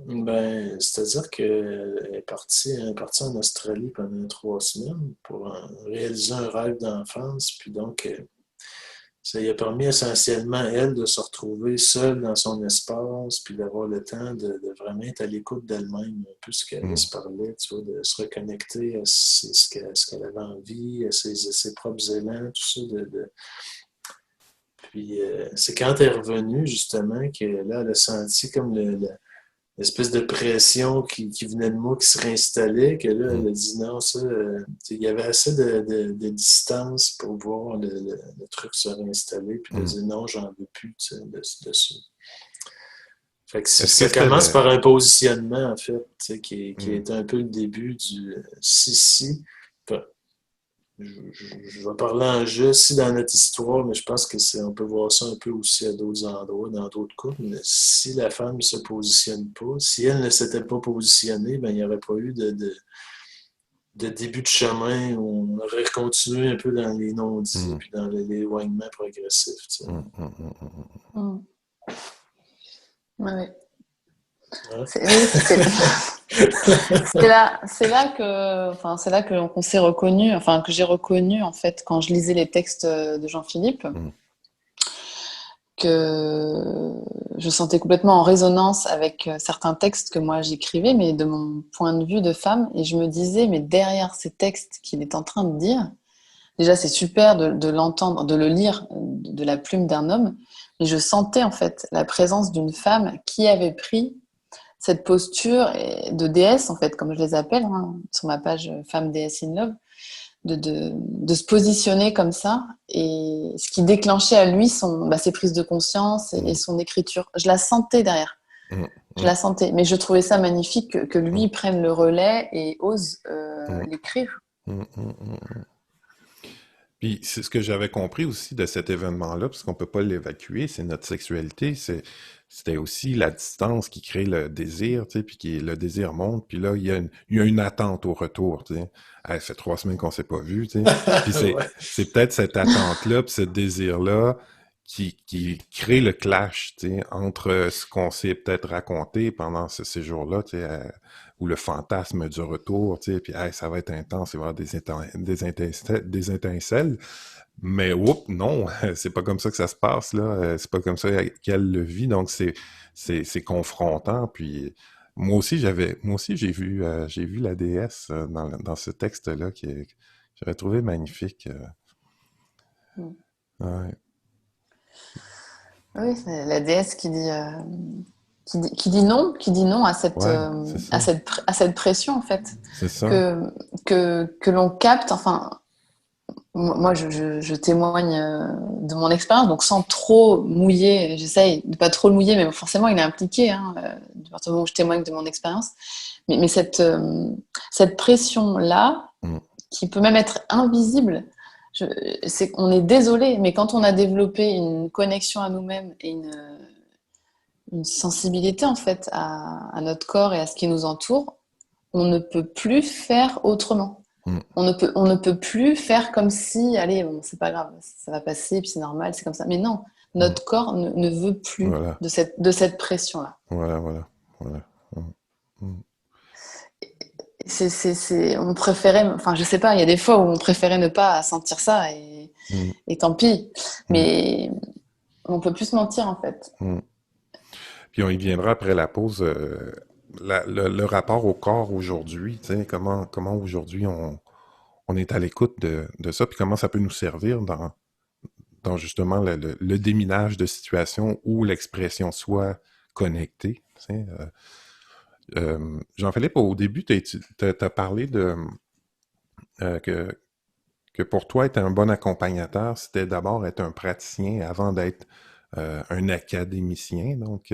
S2: Ben, c'est-à-dire qu'elle est partie en Australie pendant 3 semaines pour réaliser un rêve d'enfance. Puis donc, ça lui a permis essentiellement, elle, de se retrouver seule dans son espace, puis d'avoir le temps de vraiment être à l'écoute d'elle-même, un peu ce qu'elle se parlait, tu vois, de se reconnecter à ce qu'elle avait envie, à ses propres élans, tout ça. Puis c'est quand elle est revenue, justement, que là, elle a senti comme l'espèce de pression qui venait de moi, qui se réinstallait, que là, elle a dit non, ça, il y avait assez de distance pour voir le truc se réinstaller, puis elle a dit non, j'en veux plus de ça. Fait que ça commence par un positionnement, en fait, qui est un peu le début du si. Je vais parler en jeu si dans notre histoire, mais je pense que on peut voir ça un peu aussi à d'autres endroits, dans d'autres couples. Mais si la femme ne se positionne pas, si elle ne s'était pas positionnée, ben, il n'y aurait pas eu de début de chemin où on aurait continué un peu dans les non-dits puis dans l'éloignement progressif. Tu sais.
S3: Ouais, ouais.
S2: Hein?
S3: C'est là que qu'on s'est reconnu, enfin que j'ai reconnu en fait quand je lisais les textes de Jean-Philippe,
S1: Mm.
S3: que je sentais complètement en résonance avec certains textes que moi j'écrivais, mais de mon point de vue de femme, et je me disais, mais derrière ces textes qu'il est en train de dire, déjà c'est super de l'entendre, de le lire de la plume d'un homme, mais je sentais en fait la présence d'une femme qui avait pris cette posture de déesse, en fait, comme je les appelle, hein, sur ma page Femme déesse in love, de se positionner comme ça, et ce qui déclenchait à lui ses prises de conscience et son écriture. Je la sentais derrière,
S1: Mm.
S3: je
S1: Mm.
S3: la sentais, mais je trouvais ça magnifique que lui
S1: Mm.
S3: prenne le relais et ose
S1: Mm.
S3: l'écrire.
S1: Mm. Mm. Mm. Puis c'est ce que j'avais compris aussi de cet événement-là, parce qu'on peut pas l'évacuer, c'est notre sexualité, c'était aussi la distance qui crée le désir, tu sais, puis le désir monte, puis là, il y a une attente au retour, tu sais. Ça fait 3 semaines qu'on s'est pas vu, tu sais. Puis
S2: Ouais.
S1: c'est peut-être cette attente-là, puis ce désir-là qui crée le clash, tu sais, entre ce qu'on s'est peut-être raconté pendant ce séjour-là, tu sais, ou le fantasme du retour, tu sais, puis hey, ça va être intense, il va y avoir des étincelles, mais oups, non, c'est pas comme ça que ça se passe, là, c'est pas comme ça qu'elle le vit, donc c'est confrontant, puis moi aussi j'ai vu la déesse dans ce texte-là que j'avais trouvé magnifique.
S3: Mm.
S1: Ouais,
S3: Oui, c'est la déesse qui dit non
S1: ouais, c'est ça,
S3: à cette pression, en fait,
S1: c'est ça.
S3: que, que l'on capte, enfin, moi, je témoigne de mon expérience, donc sans trop mouiller, j'essaye de pas trop le mouiller, mais forcément, il est impliqué, hein, à partir du moment où je témoigne de mon expérience. Mais cette pression-là,
S1: Mm,
S3: qui peut même être invisible, on est désolé, mais quand on a développé une connexion à nous-mêmes et une sensibilité, en fait, à notre corps et à ce qui nous entoure, on ne peut plus faire autrement.
S1: mm,
S3: On ne peut plus faire comme si, allez, bon, c'est pas grave, ça va passer, puis c'est normal, c'est comme ça. Mais non,
S1: mm.
S3: notre corps ne veut plus
S1: Voilà,
S3: de cette pression-là.
S1: voilà, voilà. Mm, mm,
S3: On préférait, enfin, je sais pas, il y a des fois où on préférait ne pas sentir ça
S1: mm,
S3: et tant pis.
S1: mm,
S3: Mais on peut plus se mentir, en fait.
S1: mm. Puis on y viendra après la pause, le rapport au corps aujourd'hui, tu sais, comment aujourd'hui on est à l'écoute de ça, puis comment ça peut nous servir dans justement le déminage de situation où l'expression soit connectée. Tu sais. Jean-Philippe, au début, t'as parlé euh, que, que pour toi, être un bon accompagnateur, c'était d'abord être un praticien avant d'être un académicien. Donc,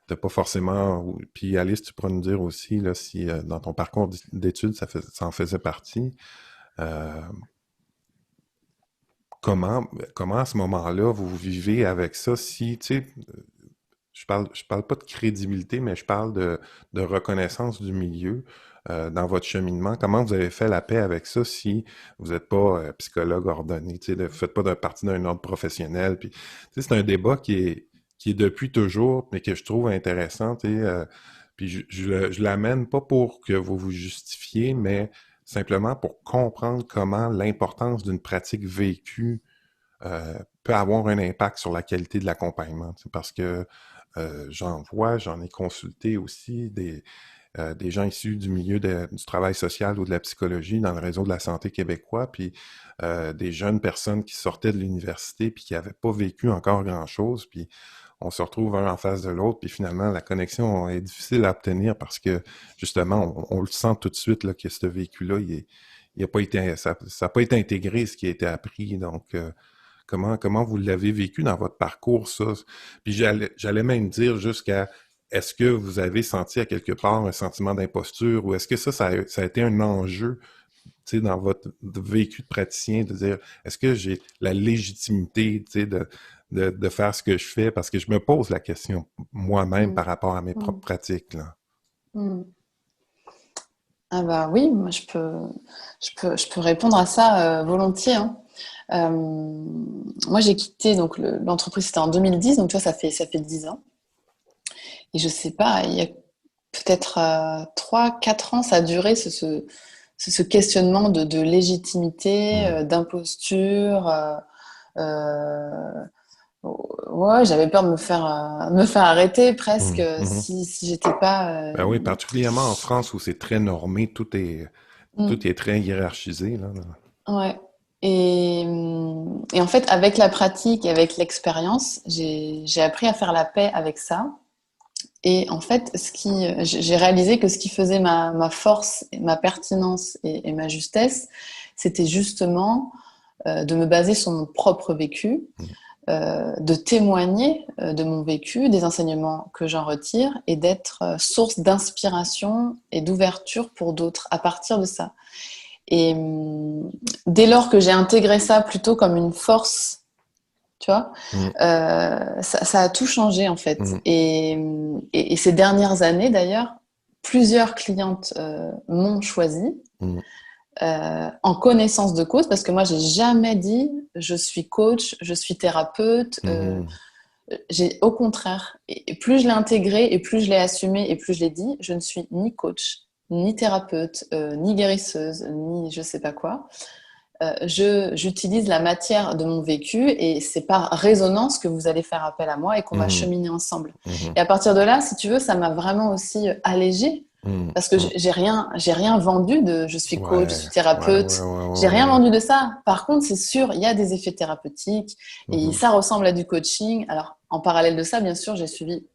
S1: t'as pas forcément. Puis Alice, tu pourras nous dire aussi là, si dans ton parcours d'études, ça en faisait partie. Euh, comment à ce moment-là vous vivez avec ça si, tu sais, je parle pas de crédibilité, mais je parle de reconnaissance du milieu dans votre cheminement. Comment vous avez fait la paix avec ça si vous n'êtes pas psychologue ordonné, tu sais, vous faites pas partie d'un ordre professionnel. Puis, tu sais, c'est un débat qui est depuis toujours, mais que je trouve intéressant, tu sais, puis je l'amène pas pour que vous vous justifiez, mais simplement pour comprendre comment l'importance d'une pratique vécue peut avoir un impact sur la qualité de l'accompagnement. Tu sais, parce que j'en ai consulté aussi des gens issus du milieu du travail social ou de la psychologie dans le réseau de la santé québécois, puis des jeunes personnes qui sortaient de l'université puis qui n'avaient pas vécu encore grand-chose, puis on se retrouve un en face de l'autre, puis finalement, la connexion est difficile à obtenir parce que, justement, on le sent tout de suite là, que ce vécu-là, il a pas été, ça n'a pas été intégré, ce qui a été appris. Donc, comment vous l'avez vécu dans votre parcours, ça? Puis j'allais même dire jusqu'à est-ce que vous avez senti à quelque part un sentiment d'imposture ou est-ce que ça a été un enjeu, tu sais, dans votre vécu de praticien, de dire est-ce que j'ai la légitimité, tu sais, de faire ce que je fais? Parce que je me pose la question moi-même
S3: Mm,
S1: par rapport à mes propres
S3: mm,
S1: pratiques, là.
S3: mm. Ah bah oui, moi je peux répondre à ça volontiers, hein. Euh, Moi j'ai quitté donc l'entreprise, c'était en 2010, donc tu vois, ça fait 10 ans. Et je sais pas, il y a peut-être 3-4 ans, ça a duré ce questionnement de légitimité, d'imposture. Euh, ouais, j'avais peur de me faire arrêter presque
S1: Mhm.
S3: si j'étais pas.
S1: Ben oui, particulièrement en France où c'est très normé, tout
S3: Mm,
S1: est très hiérarchisé, là.
S3: ouais. Et en fait, avec la pratique et avec l'expérience, j'ai appris à faire la paix avec ça. Et en fait, j'ai réalisé que ce qui faisait ma force, ma pertinence et ma justesse, c'était justement de me baser sur mon propre vécu, de témoigner de mon vécu, des enseignements que j'en retire et d'être source d'inspiration et d'ouverture pour d'autres à partir de ça. Et dès lors que j'ai intégré ça plutôt comme une force, tu vois,
S1: Mm,
S3: ça a tout changé en fait.
S1: mm,
S3: Et ces dernières années d'ailleurs, plusieurs clientes m'ont choisi
S1: mm,
S3: en connaissance de cause, parce que moi j'ai jamais dit je suis coach, je suis thérapeute.
S1: mhm,
S3: J'ai au contraire, et plus je l'ai intégré et plus je l'ai assumé et plus je l'ai dit, je ne suis ni coach, ni thérapeute, ni guérisseuse, ni je sais pas quoi. J'utilise la matière de mon vécu et c'est par résonance que vous allez faire appel à moi et qu'on va
S1: mhm,
S3: cheminer ensemble.
S1: mhm,
S3: Et à partir de là, si tu veux, ça m'a vraiment aussi allégée
S1: mhm,
S3: parce que
S1: mhm.
S3: j'ai rien vendu de je suis coach, je
S1: Ouais,
S3: suis
S1: ouais, ouais,
S3: thérapeute.
S1: ouais,
S3: J'ai
S1: ouais,
S3: rien
S1: ouais.
S3: vendu de ça. Par contre, c'est sûr, il y a des effets thérapeutiques et
S1: Mhm,
S3: ça ressemble à du coaching. Alors, en parallèle de ça, bien sûr, j'ai suivi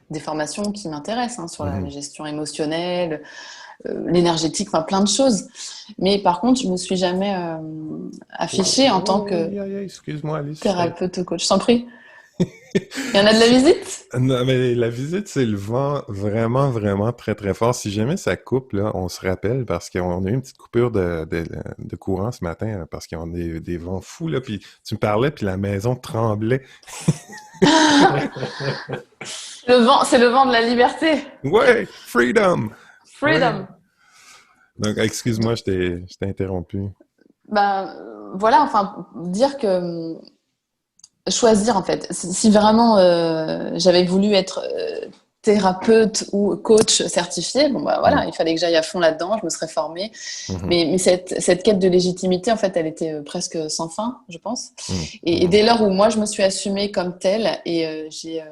S3: des formations qui m'intéressent sur la
S1: mhm.
S3: gestion émotionnelle, l'énergétique, enfin plein de choses. Mais par contre, je me suis jamais affichée en tant
S1: Oh,
S3: que
S1: excuse-moi, Alice,
S3: thérapeute ou coach. Je t'en prie. Il y en a de la visite?
S1: Non, mais la visite, c'est le vent vraiment, vraiment très, très fort. Si jamais ça coupe, là, on se rappelle parce qu'on a eu une petite coupure de courant ce matin parce qu'on a des vents fous, là. Puis tu me parlais, puis la maison tremblait.
S3: C'est le vent de la liberté.
S1: Ouais, freedom! Ouais.
S3: Freedom.
S1: Donc, excuse-moi, je t'ai interrompu.
S3: Ben voilà, enfin dire que choisir en fait. Si vraiment j'avais voulu être thérapeute ou coach certifié, bon bah
S1: Mm,
S3: voilà, il fallait que j'aille à fond là-dedans, je me serais formée.
S1: mhm,
S3: Mais cette quête de légitimité, en fait, elle était presque sans fin, je pense.
S1: mm,
S3: Et
S1: mhm,
S3: dès lors où moi, je me suis assumée comme telle et j'ai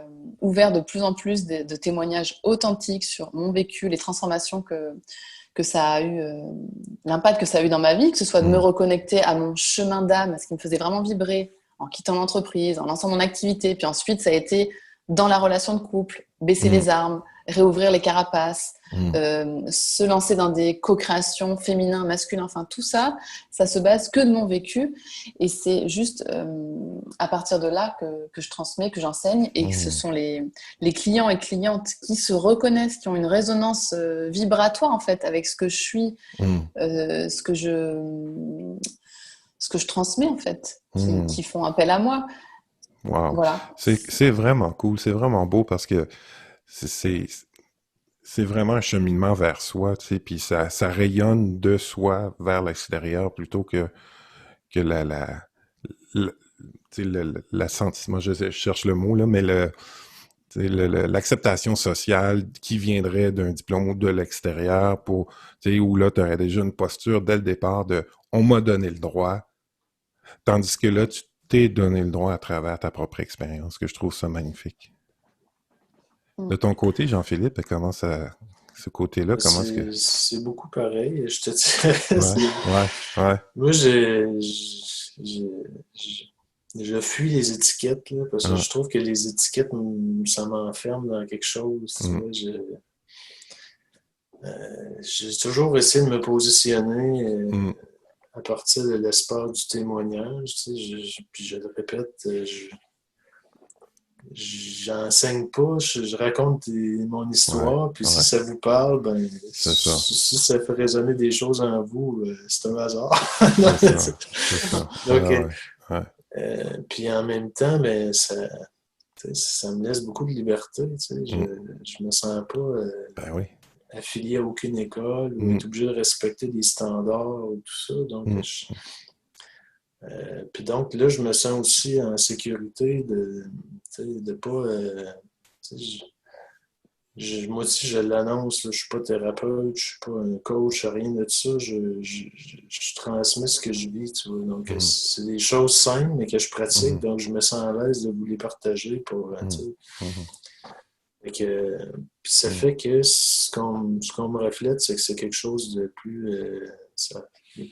S3: ouvert de plus en plus de témoignages authentiques sur mon vécu, les transformations que ça a eu, l'impact que ça a eu dans ma vie, que ce soit de me
S1: mm,
S3: reconnecter à mon chemin d'âme, à ce qui me faisait vraiment vibrer en quittant l'entreprise, en lançant mon activité. Puis ensuite, ça a été dans la relation de couple, baisser
S1: mm,
S3: les armes, réouvrir les carapaces,
S1: mm,
S3: se lancer dans des co-créations féminins, masculins, enfin tout ça, ça se base que de mon vécu. Et c'est juste à partir de là que je transmets, que j'enseigne. Et que ce
S1: mm,
S3: sont les clients et clientes qui se reconnaissent, qui ont une résonance vibratoire en fait avec ce que je suis,
S1: mm,
S3: euh, ce que je ce que je transmets en fait,
S1: mm.
S3: qui font appel à moi.
S1: Wow.
S3: Voilà.
S1: C'est vraiment cool, c'est vraiment beau parce que c'est c'est- c'est vraiment un cheminement vers soi, tu sais, puis ça rayonne de soi vers l'extérieur plutôt que la, tu sais, l'assentiment, je cherche le mot, là, mais tu sais, l'acceptation sociale qui viendrait d'un diplôme ou de l'extérieur pour, tu sais, où là, tu aurais déjà une posture dès le départ de on m'a donné le droit, tandis que là, tu t'es donné le droit à travers ta propre expérience, que je trouve ça magnifique. De
S3: Mm.
S1: ton côté, Jean-Philippe, comment ça, ce côté-là, comment est-ce que...
S2: C'est beaucoup pareil, je te dirais.
S1: Ouais, ouais, ouais.
S2: Moi, je fuis les étiquettes, là, parce que
S1: Ah,
S2: je trouve que les étiquettes, ça m'enferme dans quelque chose. Tu
S1: hum,
S2: vois, j'ai toujours essayé de me positionner
S1: hum,
S2: à partir de l'espace du témoignage. Tu sais, puis je le répète, j'enseigne pas, je raconte mon
S1: ouais,
S2: histoire, puis si
S1: ouais,
S2: ça vous parle, ben,
S1: c'est ça,
S2: si ça fait résonner des choses en vous, c'est un hasard.
S1: c'est ça, c'est ça.
S2: Donc,
S1: Ah ouais, ouais.
S2: puis en même temps, ben, tu sais, ça me laisse beaucoup de liberté. Tu sais,
S1: Hum,
S2: je me sens pas
S1: ben oui.
S2: affilié à aucune école ou être
S1: Hum,
S2: obligé de respecter des standards ou tout ça. Donc,
S1: hum,
S2: puis donc là, je me sens aussi en sécurité de ne pas. Tu sais, moi aussi, je l'annonce, là, je suis pas thérapeute, je suis pas un coach, rien de ça. Je transmets ce que je vis, tu vois. Donc,
S1: Mhm.
S2: c'est des choses simples, mais que je pratique.
S1: Mhm.
S2: Donc, je me sens à l'aise de vous les partager pour, tu
S1: Mhm.
S2: sais.
S1: Mhm.
S2: Fait que, puis ça
S1: Mhm.
S2: fait que ce qu'on me reflète, c'est que c'est quelque chose de plus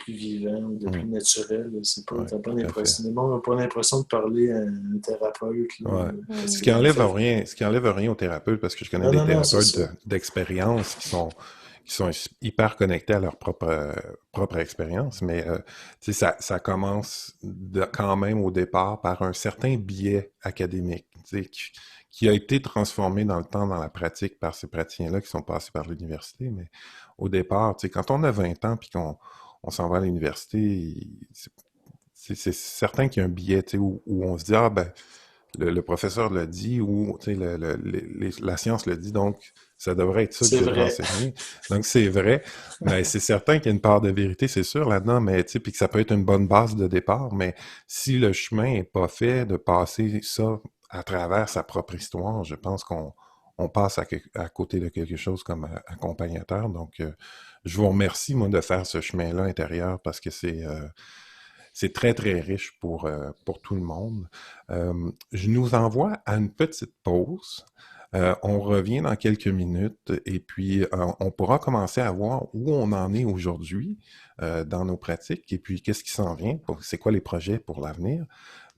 S2: vivant, de plus
S1: Mhm.
S2: naturel. C'est pas,
S1: Ouais,
S2: t'as pas
S1: tout à fait.
S2: l'impression, le monde n'a pas l'impression de parler à un thérapeute, là,
S1: Ouais.
S2: parce
S3: Mm.
S2: que ça,
S1: Ce qui enlève rien aux thérapeutes, parce que je connais
S2: non,
S1: des
S2: non, non, c'est
S1: thérapeutes
S2: ça.
S1: d'expérience qui sont hyper connectés à leur propre expérience, mais tu sais, ça commence quand même au départ par un certain biais académique, tu sais, qui a été transformé dans le temps, dans la pratique, par ces praticiens-là qui sont passés par l'université, mais au départ, tu sais, quand on a 20 ans puis qu'on on s'en va à l'université, c'est certain qu'il y a un biais, tu sais, où on se dit, ah ben, le professeur l'a dit ou tu sais, la science le dit, donc ça devrait être ça que
S2: C'est
S1: je devrais
S2: vrai.
S1: enseigner. Donc c'est vrai, mais c'est certain qu'il y a une part de vérité, c'est sûr là-dedans, mais tu sais, puis que ça peut être une bonne base de départ, mais si le chemin est pas fait de passer ça à travers sa propre histoire, je pense qu'on passe à côté de quelque chose comme accompagnateur. Donc, je vous remercie, moi, de faire ce chemin-là intérieur parce que c'est très, très riche pour tout le monde. Je nous envoie à une petite pause. On revient dans quelques minutes et puis on pourra commencer à voir où on en est aujourd'hui dans nos pratiques et puis qu'est-ce qui s'en vient, c'est quoi les projets pour l'avenir.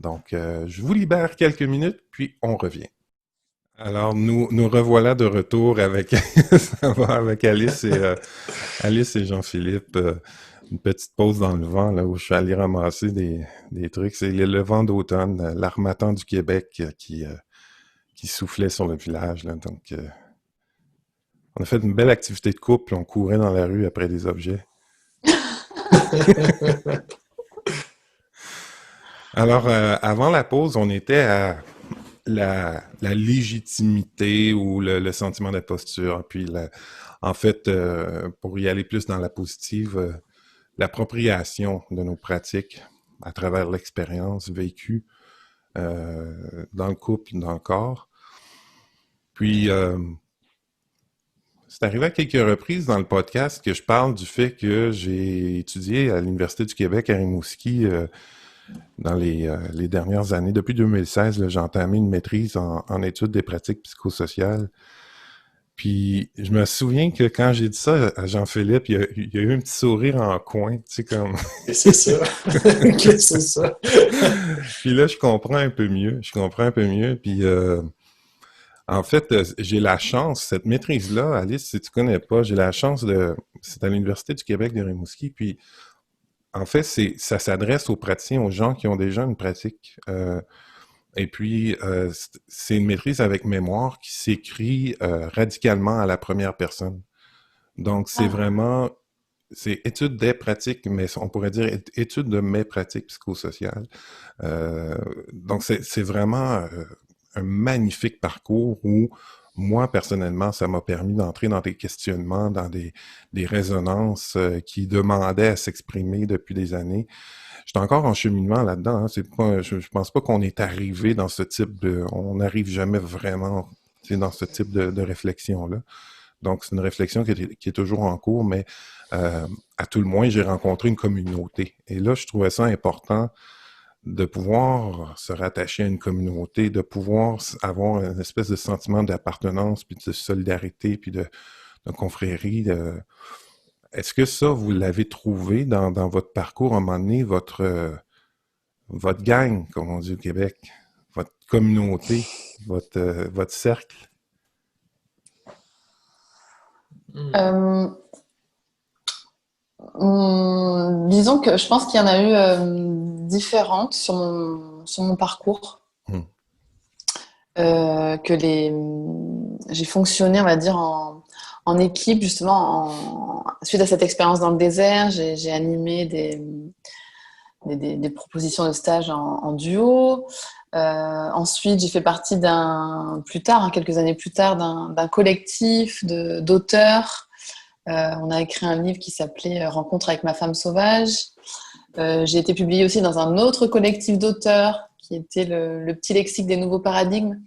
S1: Donc, je vous libère quelques minutes, puis on revient. Alors, nous revoilà de retour avec, ça va avec Alice et Jean-Philippe. Une petite pause dans le vent, là, où je suis allé ramasser des trucs. C'est le vent d'automne, l'harmattan du Québec qui soufflait sur le village, là. Donc, on a fait une belle activité de couple, puis on courait dans la rue après des objets. Alors, avant la pause, on était à la légitimité ou le sentiment d'imposture. Puis, en fait, pour y aller plus dans la positive, l'appropriation de nos pratiques à travers l'expérience vécue dans le couple, dans le corps. Puis, c'est arrivé à quelques reprises dans le podcast que je parle du fait que j'ai étudié à l'Université du Québec à Rimouski dans les dernières années. Depuis 2016, là, j'ai entamé une maîtrise en études des pratiques psychosociales. Puis, je me souviens que quand j'ai dit ça à Jean-Philippe, il y a eu un petit sourire en coin, tu sais, comme...
S2: Et c'est ça. Que c'est ça.
S1: Puis là, je comprends un peu mieux. Je comprends un peu mieux. Puis, en fait, j'ai la chance, cette maîtrise-là, Alice, si tu connais pas, j'ai la chance de... C'est à l'Université du Québec de Rimouski. Puis, en fait, ça s'adresse aux praticiens, aux gens qui ont déjà une pratique. Et puis, c'est une maîtrise avec mémoire qui s'écrit radicalement à la première personne. Donc, c'est
S3: Ah,
S1: vraiment... C'est étude des pratiques, mais on pourrait dire étude de mes pratiques psychosociales. Euh, donc, c'est vraiment un magnifique parcours où, moi, personnellement, ça m'a permis d'entrer dans des questionnements, dans des résonances qui demandaient à s'exprimer depuis des années. J'étais encore en cheminement là-dedans. Hein. C'est pas, je pense pas qu'on est arrivé dans ce type de... On n'arrive jamais vraiment dans ce type de réflexion-là. Donc, c'est une réflexion qui est toujours en cours, mais à tout le moins, j'ai rencontré une communauté. Et là, je trouvais ça important de pouvoir se rattacher à une communauté, de pouvoir avoir une espèce de sentiment d'appartenance, puis de solidarité, puis de confrérie. Est-ce que ça, vous l'avez trouvé dans votre parcours à un moment donné, votre gang, comme on dit au Québec, votre communauté, votre cercle?
S3: euh, disons que je pense qu'il y en a eu différentes sur mon parcours.
S1: Hum,
S3: Que j'ai fonctionné, on va dire, en équipe, justement, suite à cette expérience dans le désert. J'ai animé des propositions de stage en duo. Ensuite, j'ai fait partie plus tard, hein, quelques années plus tard, d'un collectif d'auteurs. On a écrit un livre qui s'appelait Rencontre avec ma femme sauvage. J'ai été publiée aussi dans un autre collectif d'auteurs qui était le Petit Lexique des nouveaux paradigmes,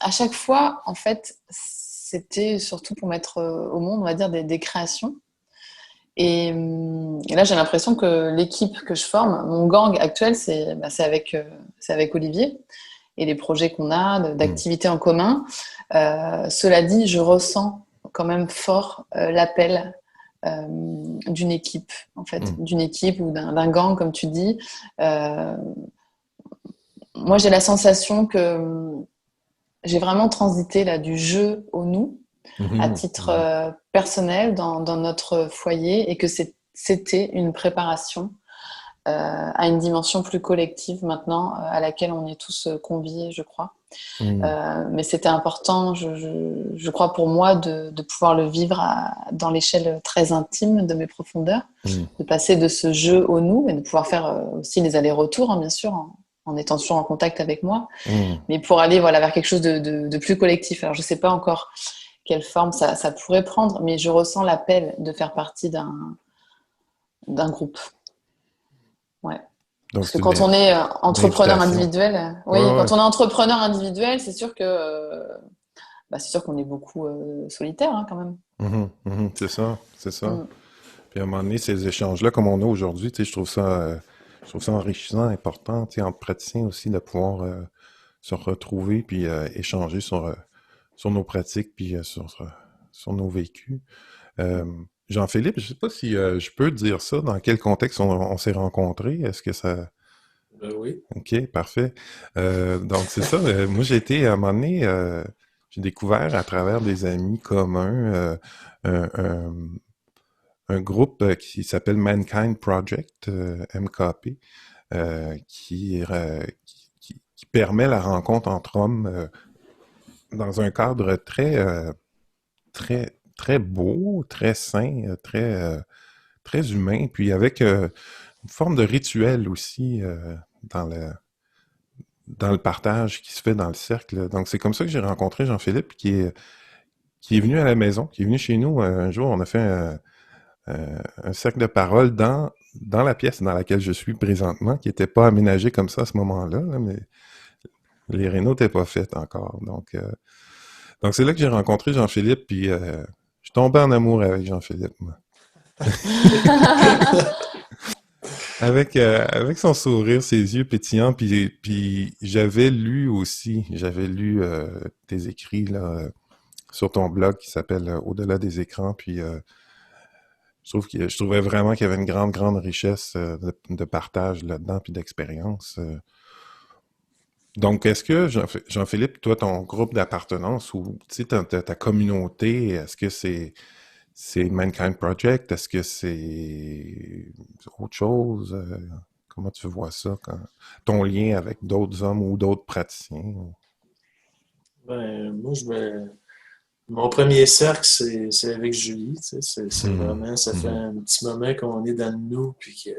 S3: à chaque fois, en fait, c'était surtout pour mettre au monde, on va dire, des créations. Et là, j'ai l'impression que l'équipe que je forme, mon gang actuel, c'est avec Olivier et les projets qu'on a, d'activités en commun. Cela dit, je ressens quand même fort l'appel d'une équipe, en fait, d'une équipe ou d'un gang, comme tu dis. Moi, j'ai la sensation que j'ai vraiment transité là, du jeu au nous, à titre personnel dans notre foyer, et que c'était une préparation à une dimension plus collective maintenant, à laquelle on est tous conviés, je crois. Mais c'était important, je crois, pour moi de pouvoir le vivre dans l'échelle très intime de mes profondeurs, de passer de ce jeu au nous, et de pouvoir faire aussi les allers-retours, hein, bien sûr, en étant toujours en contact avec moi, mais pour aller vers quelque chose de plus collectif. Alors, je ne sais pas encore quelle forme ça pourrait prendre, mais je ressens l'appel de faire partie d'un groupe. Ouais.
S1: Donc,
S3: Parce que quand on est entrepreneur individuel,
S1: quand
S3: on est entrepreneur individuel, c'est sûr que c'est sûr qu'on est beaucoup solitaire, hein, quand même.
S1: C'est ça, c'est ça. Puis à un moment donné, ces échanges-là, comme on a aujourd'hui, tu sais, je trouve ça enrichissant, important, tu sais, entre praticiens aussi, de pouvoir se retrouver puis échanger sur nos pratiques puis sur nos vécus. Jean-Philippe, je sais pas si je peux dire ça, dans quel contexte on s'est rencontrés. Est-ce que ça...
S2: Oui.
S1: OK, parfait. Donc, c'est ça. Moi, j'ai été, à un moment donné, j'ai découvert à travers des amis communs un groupe qui s'appelle Mankind Project, MKP, qui permet la rencontre entre hommes dans un cadre très beau, très sain, très humain, puis avec une forme de rituel aussi dans le partage qui se fait dans le cercle. Donc, c'est comme ça que j'ai rencontré Jean-Philippe, qui est venu à la maison, qui est venu chez nous un jour. On a fait un cercle de parole dans la pièce dans laquelle je suis présentement, qui n'était pas aménagée comme ça à ce moment-là, là, mais les rénaux n'étaient pas faits encore. Donc c'est là que j'ai rencontré Jean-Philippe, puis je suis tombé en amour avec Jean-Philippe, moi. Avec son sourire, ses yeux pétillants, puis j'avais lu tes écrits là, sur ton blog qui s'appelle Au-delà des écrans, puis je trouvais vraiment qu'il y avait une grande richesse de partage là-dedans, puis d'expérience. Donc, est-ce que, Jean-Philippe, toi, ton groupe d'appartenance ou ta communauté, est-ce que c'est Mankind Project? Est-ce que c'est autre chose? Comment tu vois ça? Ton lien avec d'autres hommes ou d'autres praticiens?
S2: Moi, mon premier cercle, c'est avec Julie. Tu sais, c'est vraiment, ça fait un petit moment qu'on est dans le nous, puis que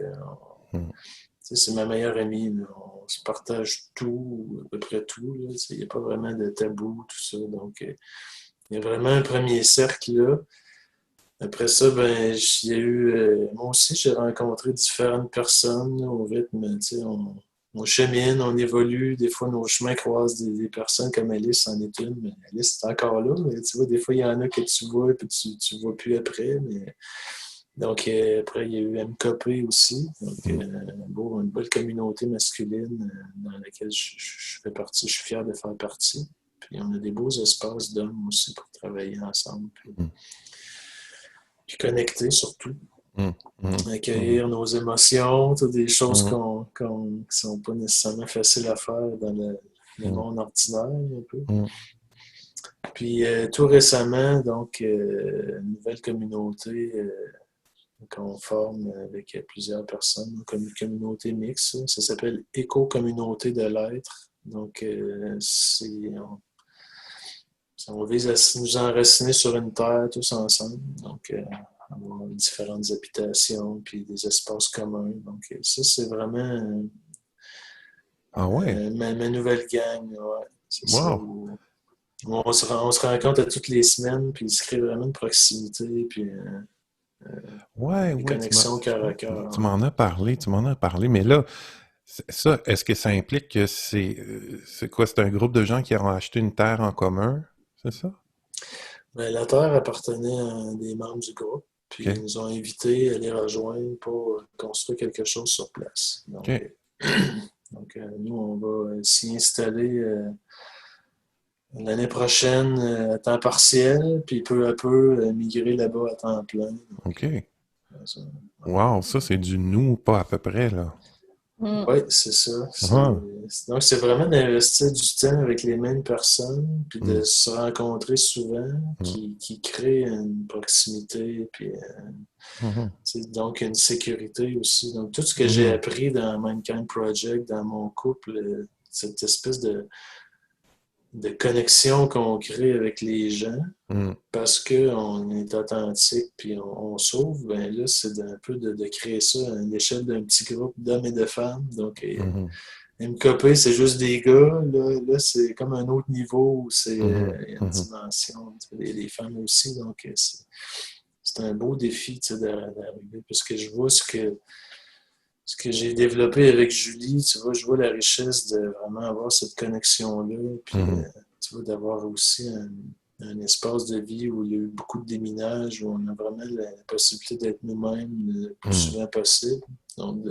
S2: tu sais, c'est ma meilleure amie. Là. On se partage tout, à peu près tout. Là. Tu sais, il n'y a pas vraiment de tabou, tout ça. Donc, il y a vraiment un premier cercle là. Après ça, il y a eu. Moi aussi, j'ai rencontré différentes personnes là, au rythme. Tu sais, on chemine, on évolue. Des fois, nos chemins croisent des personnes comme Alice en est une. Mais Alice, c'est encore là. Mais tu vois, des fois, il y en a que tu vois et tu ne vois plus après. Mais... Donc, après, il y a eu MKP aussi. Donc, une belle communauté masculine dans laquelle je fais partie. Je suis fier de faire partie. Puis, on a des beaux espaces d'hommes aussi pour travailler ensemble. Puis connecter surtout. Accueillir nos émotions, toutes des choses qui ne sont pas nécessairement faciles à faire dans le monde ordinaire un peu. Puis tout récemment, donc, une nouvelle communauté qu'on forme avec plusieurs personnes, comme une communauté mixte. Ça s'appelle Éco-communauté de l'être. Donc, on vise à nous enraciner sur une terre tous ensemble. Donc, avoir différentes habitations puis des espaces communs. Donc, ça, c'est vraiment ma nouvelle gang. Ouais. C'est ça.
S1: Wow!
S2: On se rencontre à toutes les semaines, puis il se crée vraiment une proximité, puis des connexions cœur à cœur.
S1: Tu m'en as parlé, mais là, Ça, est-ce que ça implique que c'est quoi? C'est un groupe de gens qui ont acheté une terre en commun? C'est ça?
S2: Mais la terre appartenait à des membres du groupe, puis ils
S1: OK.
S2: nous ont invités à les rejoindre pour construire quelque chose sur place.
S1: OK.
S2: Donc, nous, on va s'y installer l'année prochaine à temps partiel, puis peu à peu migrer là-bas à temps plein. Donc,
S1: OK.
S2: ça-
S1: Wow, ça, c'est du nous, pas à peu près, là.
S2: oui, c'est ça.
S1: Ah.
S2: Donc, c'est vraiment d'investir du temps avec les mêmes personnes, puis de
S1: Mm.
S2: se rencontrer souvent,
S1: Mm.
S2: qui crée une proximité, puis
S1: Mhm.
S2: donc une sécurité aussi. Donc, tout ce que j'ai
S1: Mhm.
S2: appris dans Mankind Project, dans mon couple, cette espèce de connexion qu'on crée avec les gens,
S1: Mm.
S2: parce qu'on est authentique puis on s'ouvre, ben là, c'est un peu de créer ça à l'échelle d'un petit groupe d'hommes et de femmes. Donc,
S1: Mhm.
S2: MKP, c'est juste des gars. Là c'est comme un autre niveau où c'est
S1: Mhm.
S2: une
S1: Mhm.
S2: dimension. Les femmes aussi. Donc, c'est un beau défi d'arriver. Parce que je vois ce que j'ai développé avec Julie, tu vois, je vois la richesse de vraiment avoir cette connexion-là. Puis,
S1: Mhm.
S2: tu vois, d'avoir aussi un espace de vie où il y a eu beaucoup de déminage, où on a vraiment la possibilité d'être nous-mêmes le plus
S1: Mhm.
S2: souvent possible. Donc,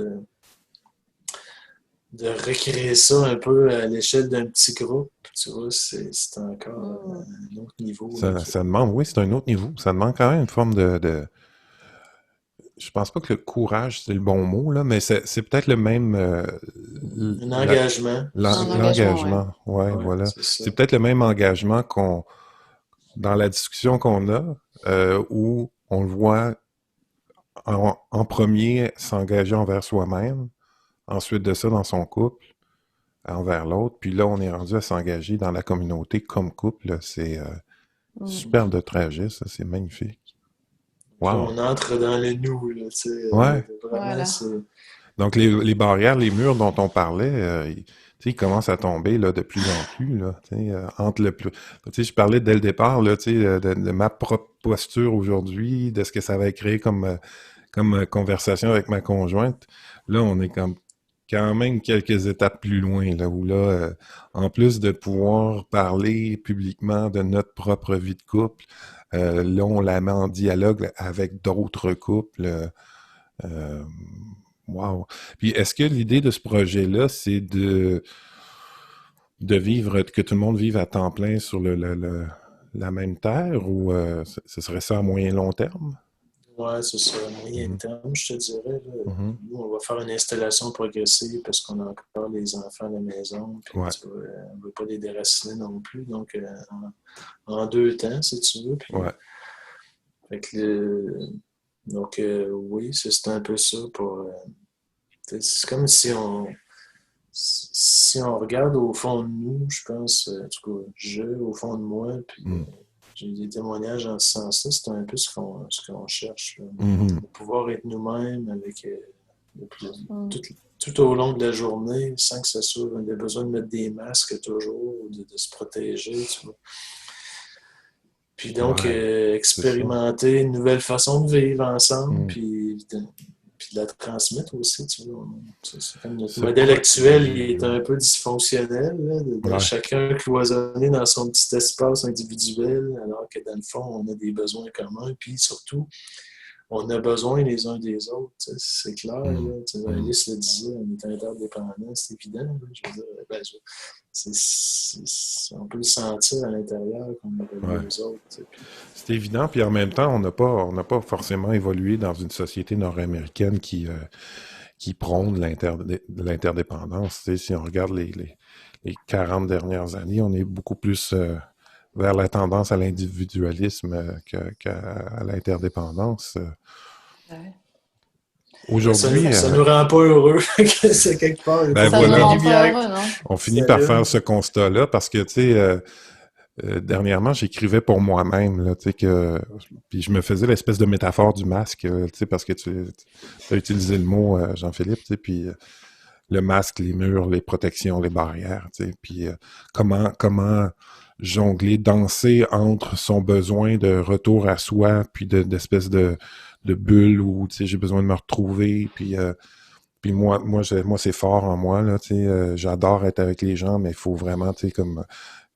S2: de recréer ça un peu à l'échelle d'un petit groupe, tu vois, c'est encore un autre niveau. Là,
S1: Ça demande, oui, c'est un autre niveau. Ça demande quand même une forme je pense pas que le courage, c'est le bon mot, là, mais c'est peut-être le même,
S2: un
S1: la-
S2: engagement.
S3: Un engagement, ouais.
S1: l'engagement. Ouais,
S2: Ouais,
S1: voilà.
S2: c'est ça.
S1: C'est peut-être le même engagement dans la discussion qu'on a, où on le voit en premier s'engager envers soi-même, ensuite de ça dans son couple, envers l'autre, puis là, on est rendu à s'engager dans la communauté comme couple, là. C'est super de trajet, ça, c'est magnifique.
S2: Puis
S1: Wow!
S2: on entre dans le nous, là, tu sais,
S1: Ouais.
S2: vraiment,
S3: Voilà.
S2: c'est...
S1: Donc, les barrières, les murs dont on parlait, tu sais, ils commencent à tomber là, de plus en plus. Là, tu sais, entre le plus. Tu sais, je parlais dès le départ là, tu sais, de ma propre posture aujourd'hui, de ce que ça va créer comme conversation avec ma conjointe. Là, on est quand même quelques étapes plus loin, là, où là, en plus de pouvoir parler publiquement de notre propre vie de couple, là, on la met en dialogue avec d'autres couples. Euh, wow. Puis est-ce que l'idée de ce projet-là, c'est de vivre, que tout le monde vive à temps plein sur la même terre ou ce serait ça à moyen long terme?
S2: Ouais, c'est ça, à moyen
S1: Mhm.
S2: terme, je te dirais. Là.
S1: Mhm.
S2: Nous, on va faire une installation progressive parce qu'on a encore les enfants à la maison, puis
S1: Ouais,
S2: tu vois, on ne veut pas les déraciner non plus. Donc, en 2 temps, si tu veux. Puis,
S1: ouais.
S2: fait que donc, oui, c'est un peu ça pour. C'est comme si on regarde au fond de nous, je pense, en tout cas, au fond de moi, puis
S1: Mm.
S2: j'ai des témoignages en ce sens-là, c'est un peu ce qu'on cherche, là.
S1: Mhm.
S2: De pouvoir être nous-mêmes avec
S3: Mm.
S2: tout, tout au long de la journée, sans que ce soit on ait besoin de mettre des masques toujours, ou de se protéger, tu vois. Puis donc,
S1: Ouais, c'est ça.
S2: expérimenter une nouvelle façon de vivre ensemble,
S1: Mm.
S2: puis de la transmettre aussi, tu vois. C'est comme notre
S1: Se
S2: modèle actuel, il
S1: protéger,
S2: est
S1: ouais.
S2: un peu dysfonctionnel, là, de
S1: Ouais.
S2: chacun cloisonné dans son petit espace individuel, alors que dans le fond, on a des besoins communs, puis surtout, on a besoin les uns des autres, c'est clair.
S1: Mm.
S2: Là,
S1: Mm.
S2: Alice le disait, on est interdépendants, c'est évident. Là, je veux dire, ben, on peut le sentir à l'intérieur qu'on a relié
S1: Ouais.
S2: aux autres. Puis,
S1: C'est évident, puis en même temps, on n'a pas forcément évolué dans une société nord-américaine qui prône l'interdépendance. Tu sais, si on regarde les 40 dernières années, on est beaucoup plus vers la tendance à l'individualisme qu'à l'interdépendance.
S3: Ouais.
S2: ben, ça
S1: Aujourd'hui,
S2: nous, ça nous rend pas heureux. C'est quelque part, il n'y a
S1: ben
S2: pas
S3: Ça
S2: beaucoup
S3: nous
S2: de
S1: voilà,
S3: rend pas
S2: rivières
S3: heureux, non?
S1: on
S2: qui
S1: finit par faire
S2: s'allument.
S1: ce constat-là parce que, tu sais, dernièrement, j'écrivais pour moi-même, là, tu sais, puis je me faisais l'espèce de métaphore du masque, tu sais, parce que tu as utilisé le mot, Jean-Philippe, tu sais, puis le masque, les murs, les protections, les barrières, tu sais, puis comment jongler, danser entre son besoin de retour à soi, puis d'espèce de bulle où, tu sais, j'ai besoin de me retrouver, puis Puis moi c'est fort en moi, là, tu sais, j'adore être avec les gens, mais il faut vraiment, tu sais, comme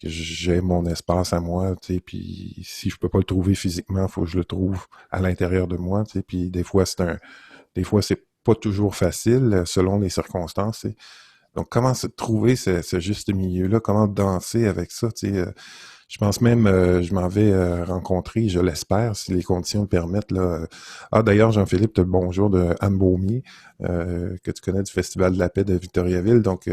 S1: que j'ai mon espace à moi, tu sais, puis si je peux pas le trouver physiquement, il faut que je le trouve à l'intérieur de moi, tu sais, puis des fois c'est pas toujours facile selon les circonstances, tu sais. Donc, comment trouver ce juste milieu-là? Comment danser avec ça? Tu sais, je pense même, je m'en vais rencontrer, je l'espère, si les conditions le permettent. Là. Ah, d'ailleurs, Jean-Philippe, tu as le bonjour de Anne Beaumier, que tu connais du Festival de la paix de Victoriaville. Donc,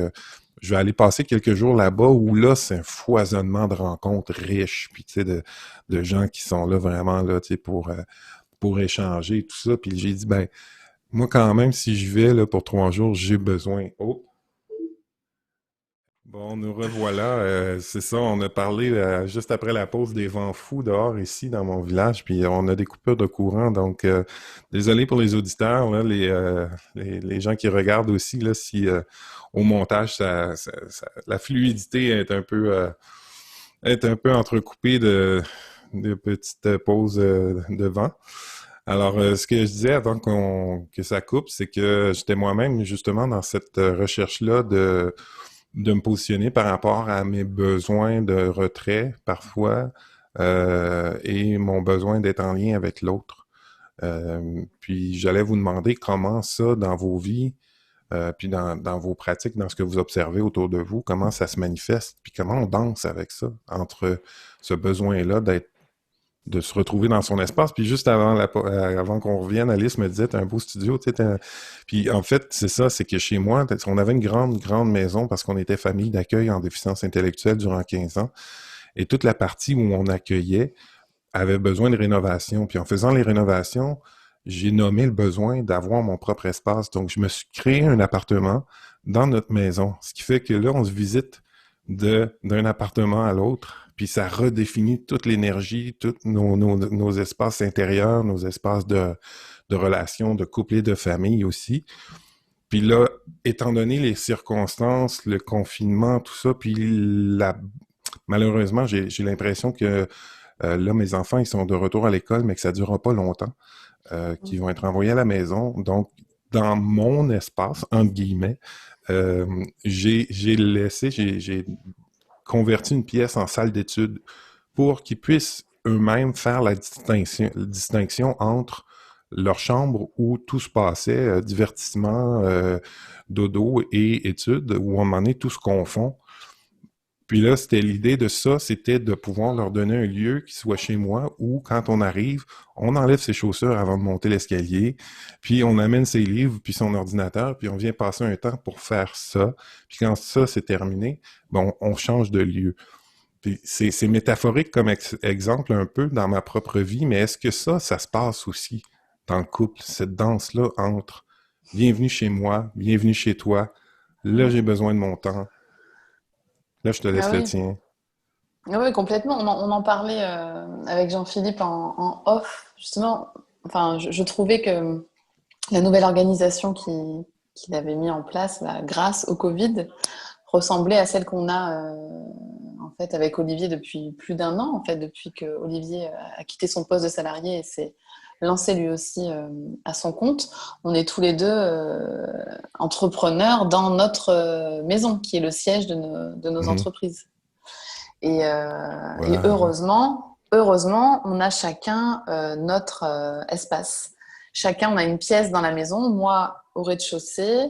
S1: je vais aller passer quelques jours là-bas où là, c'est un foisonnement de rencontres riches, puis tu sais, de gens qui sont là vraiment là, tu sais, pour échanger, tout ça. Puis j'ai dit, ben, moi, quand même, si je vais là, pour 3 jours, j'ai besoin. Oh, bon, nous revoilà. C'est ça, on a parlé juste après la pause des vents fous dehors ici dans mon village, puis on a des coupures de courant. Donc, désolé pour les auditeurs, là, les gens qui regardent aussi, là, si au montage, la fluidité est un peu entrecoupée de petites pauses de vent. Alors, ce que je disais avant que ça coupe, c'est que j'étais moi-même justement dans cette recherche-là de me positionner par rapport à mes besoins de retrait parfois et mon besoin d'être en lien avec l'autre. Puis j'allais vous demander comment ça, dans vos vies, puis dans vos pratiques, dans ce que vous observez autour de vous, comment ça se manifeste, puis comment on danse avec ça, entre ce besoin-là de se retrouver dans son espace. Puis juste avant qu'on revienne, Alice me disait, t'as un beau studio, tu sais. Puis en fait, c'est ça, c'est que chez moi, on avait une grande, grande maison parce qu'on était famille d'accueil en déficience intellectuelle durant 15 ans. Et toute la partie où on accueillait avait besoin de rénovation. Puis en faisant les rénovations, j'ai nommé le besoin d'avoir mon propre espace. Donc, je me suis créé un appartement dans notre maison. Ce qui fait que là, on se visite d'un appartement à l'autre, puis ça redéfinit toute l'énergie, tous nos espaces intérieurs, nos espaces de relations, de couple et de famille aussi. Puis là, étant donné les circonstances, le confinement, tout ça, puis malheureusement, j'ai l'impression que là, mes enfants, ils sont de retour à l'école, mais que ça ne durera pas longtemps, qu'ils vont être envoyés à la maison. Donc, dans mon espace, entre guillemets, j'ai converti une pièce en salle d'études pour qu'ils puissent eux-mêmes faire la distinction entre leur chambre où tout se passait, divertissement, dodo et études, où à un moment donné, tout se confond. Puis là, c'était l'idée de ça, c'était de pouvoir leur donner un lieu qui soit chez moi où, quand on arrive, on enlève ses chaussures avant de monter l'escalier, puis on amène ses livres, puis son ordinateur, puis on vient passer un temps pour faire ça. Puis quand ça, c'est terminé, bon, on change de lieu. Puis c'est métaphorique comme exemple un peu dans ma propre vie, mais est-ce que ça se passe aussi dans le couple, cette danse-là entre bienvenue chez moi, bienvenue chez toi, là j'ai besoin de mon temps, là je te
S3: Ah
S1: laisse le
S3: oui.
S1: tien.
S3: Ah oui, complètement. On en parlait avec Jean-Philippe en off. Justement, enfin, je trouvais que la nouvelle organisation qu'il avait mis en place là, grâce au Covid ressemblait à celle qu'on a en fait avec Olivier depuis plus d'un an, en fait, depuis que Olivier a quitté son poste de salarié et s'est lancé lui aussi à son compte. On est tous les deux entrepreneurs dans notre maison, qui est le siège de nos
S1: Mhm.
S3: entreprises. Et
S1: Voilà.
S3: heureusement, on a chacun notre espace. Chacun, on a une pièce dans la maison. Moi, au rez-de-chaussée,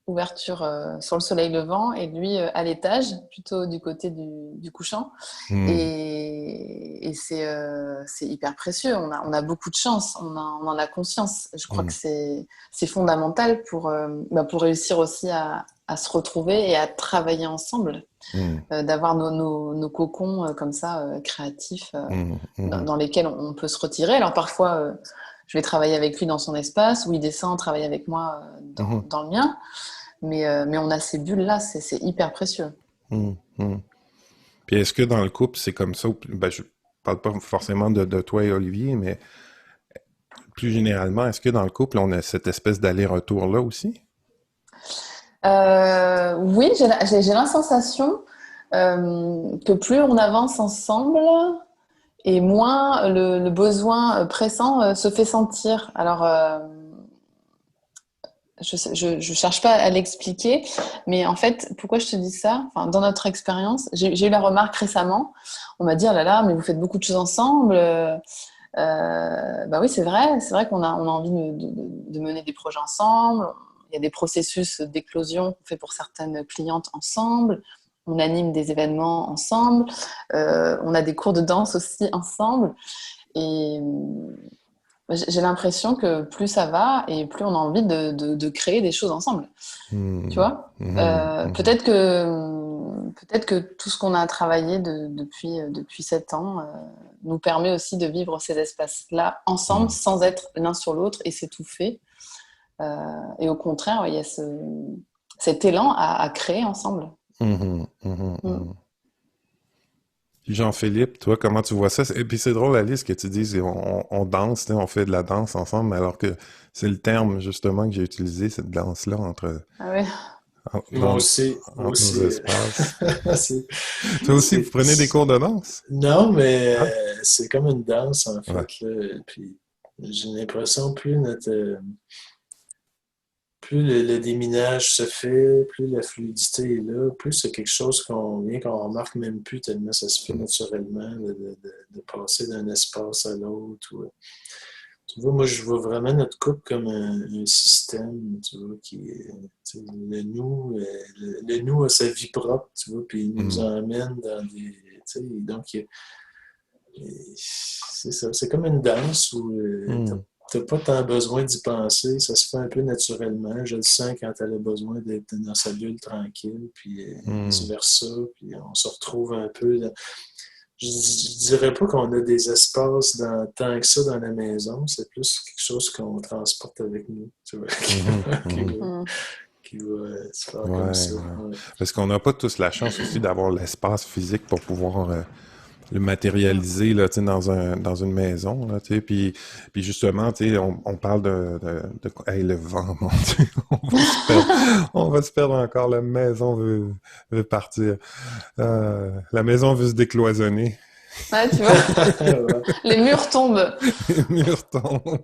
S3: ouverture sur le soleil levant, et lui à l'étage, plutôt du côté du couchant.
S1: Mhm.
S3: Et c'est hyper précieux. On a beaucoup de chance, on en a conscience. Je crois que
S1: Mhm.
S3: c'est fondamental pour réussir aussi à se retrouver et à travailler ensemble,
S1: Mhm.
S3: d'avoir nos cocons comme ça, créatifs,
S1: Mhm. Mhm.
S3: dans lesquels on peut se retirer. Alors parfois, je vais travailler avec lui dans son espace, ou il descend travailler avec moi
S1: Mhm.
S3: dans le mien. Mais on a ces bulles-là, c'est hyper précieux.
S1: Mhm. Mhm. Puis est-ce que dans le couple, c'est comme ça? Ben, je parle pas forcément de toi et Olivier, mais plus généralement, est-ce que dans le couple, on a cette espèce d'aller-retour-là aussi?
S3: Oui, j'ai la sensation que plus on avance ensemble, et moins le besoin pressant se fait sentir. Alors, je cherche pas à l'expliquer, mais en fait, pourquoi je te dis ça? Enfin, dans notre expérience, j'ai eu la remarque récemment. On m'a dit, oh là là, mais vous faites beaucoup de choses ensemble. Bah oui, c'est vrai on a envie de mener des projets ensemble. Il y a des processus d'éclosion qu'on fait pour certaines clientes ensemble. On anime des événements ensemble. On a des cours de danse aussi ensemble. Et j'ai l'impression que plus ça va et plus on a envie de créer des choses ensemble. Tu vois, peut-être que tout ce qu'on a travaillé depuis 7 ans nous permet aussi de vivre ces espaces-là ensemble sans être l'un sur l'autre et s'étouffer. Et au contraire, il y a cet élan à créer ensemble.
S1: Jean-Philippe, toi, comment tu vois ça? Et puis c'est drôle, Alice, que tu dises on danse, on fait de la danse ensemble, alors que c'est le terme justement que j'ai utilisé, cette danse-là
S3: Ah ouais.
S2: Moi aussi,
S1: entre nos espaces.
S2: c'est,
S1: Toi aussi, vous prenez des cours de danse?
S2: non, mais
S1: Hein?
S2: c'est comme une danse, en
S1: Ouais.
S2: fait, là. Puis j'ai l'impression, plus le déminage se fait, plus la fluidité est là, plus c'est quelque chose qu'on remarque même plus tellement ça se fait naturellement de passer d'un espace à l'autre. Tu vois, moi, je vois vraiment notre couple comme un système, tu vois, tu sais, le nous a sa vie propre, tu vois, puis il nous emmène dans des, tu sais, donc, c'est ça, c'est comme une danse où t'as pas tant besoin d'y penser, ça se fait un peu naturellement. Je le sens quand elle a besoin d'être dans sa bulle tranquille, puis vice-versa, puis on se retrouve un peu. Je dirais pas qu'on a des espaces tant que ça dans la maison, c'est plus quelque chose qu'on transporte avec nous, tu vois, qui va se faire comme ça.
S1: Ouais.
S2: Ouais.
S1: Parce qu'on n'a pas tous la chance aussi d'avoir l'espace physique pour pouvoir le matérialiser là, tu sais, dans une maison. Là, tu sais. Puis justement, tu sais, on parle hey, le vent, mon Dieu, on va se perdre encore. La maison veut partir. La maison veut se décloisonner.
S3: Ouais, tu vois,
S2: Ouais.
S3: les murs tombent.
S1: Les murs tombent.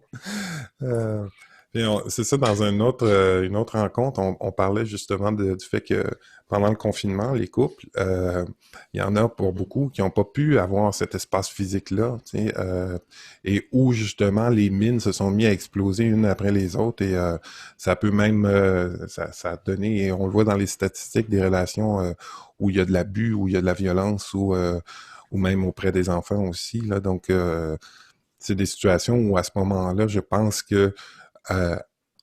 S1: C'est ça, dans une autre rencontre, on parlait justement du fait que pendant le confinement, les couples, il y en a pour beaucoup qui n'ont pas pu avoir cet espace physique-là, tu sais, et où justement les mines se sont mis à exploser une après les autres et ça peut même, ça a donné, et on le voit dans les statistiques des relations où il y a de l'abus, où il y a de la violence, ou même auprès des enfants aussi, là, donc c'est des situations où à ce moment-là, je pense que euh,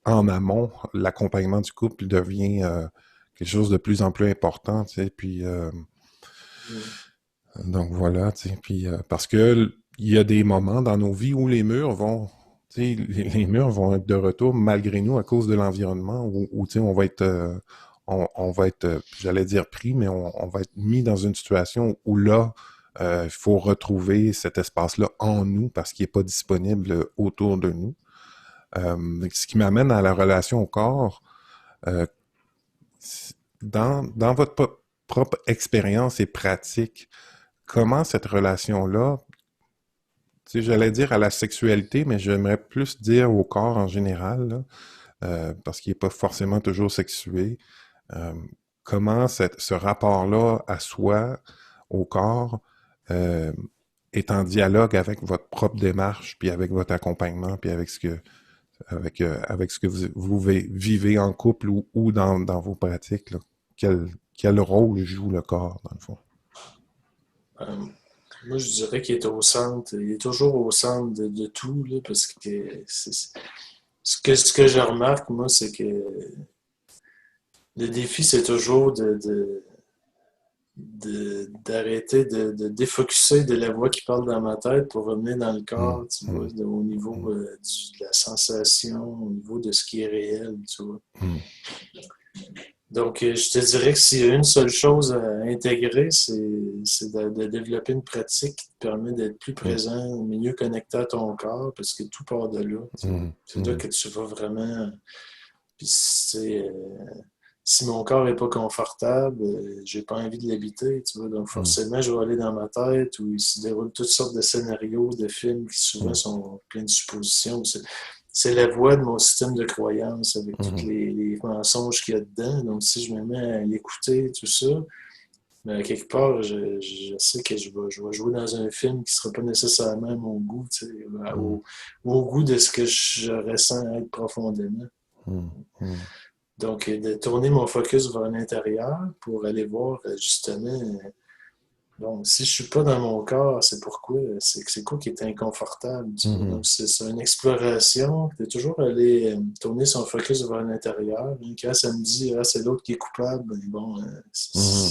S1: en amont, l'accompagnement du couple devient quelque chose de plus en plus important, tu sais, puis donc voilà, tu sais, puis parce que il y a des moments dans nos vies où les murs vont, tu sais, les murs vont être de retour malgré nous à cause de l'environnement, où tu sais, on va être, on va être, j'allais dire pris, mais on va être mis dans une situation où là, il faut retrouver cet espace-là en nous parce qu'il n'est pas disponible autour de nous. Ce qui m'amène à la relation au corps. Euh, dans votre propre expérience et pratique, comment cette relation-là, tu sais, j'allais dire à la sexualité, mais j'aimerais plus dire au corps en général, là, parce qu'il n'est pas forcément toujours sexué. Euh, comment ce rapport-là à soi, au corps, euh, est en dialogue avec votre propre démarche, puis avec votre accompagnement, puis avec avec ce que vous vivez en couple ou dans vos pratiques, là. Quel rôle joue le corps, dans le fond?
S2: Euh, Moi, je dirais qu'il est au centre, il est toujours au centre de tout, là, parce que ce que je remarque, moi, c'est que le défi, c'est toujours d'arrêter de défocuser de la voix qui parle dans ma tête pour revenir dans le corps, tu vois, au niveau de la sensation, au niveau de ce qui est réel, tu vois. Donc, je te dirais que s'il y a une seule chose à intégrer, c'est de développer une pratique qui te permet d'être plus présent, mieux connecté à ton corps, parce que tout part de là. Tu sais. C'est là que tu vas vraiment. Puis, si mon corps n'est pas confortable, j'ai pas envie de l'habiter, tu vois. Donc, forcément, je vais aller dans ma tête où il se déroule toutes sortes de scénarios, de films qui souvent sont pleins de suppositions. c'est la voie de mon système de croyance avec tous
S1: Mhm.
S2: les mensonges qu'il y a dedans. Donc, si je me mets à l'écouter, tout ça, mais quelque part, je sais que je vais jouer dans un film qui ne sera pas nécessairement à mon goût, tu sais,
S1: Mhm.
S2: au goût de ce que je ressens être profondément.
S1: Mhm.
S2: Donc, de tourner mon focus vers l'intérieur pour aller voir justement, bon, si je suis pas dans mon corps, c'est pourquoi, c'est quoi qui est inconfortable, tu vois.
S1: Mhm.
S2: Donc, c'est une exploration, de toujours aller tourner son focus vers l'intérieur. Et quand ça me dit, ah, c'est l'autre qui est coupable, ben bon,
S1: Mhm.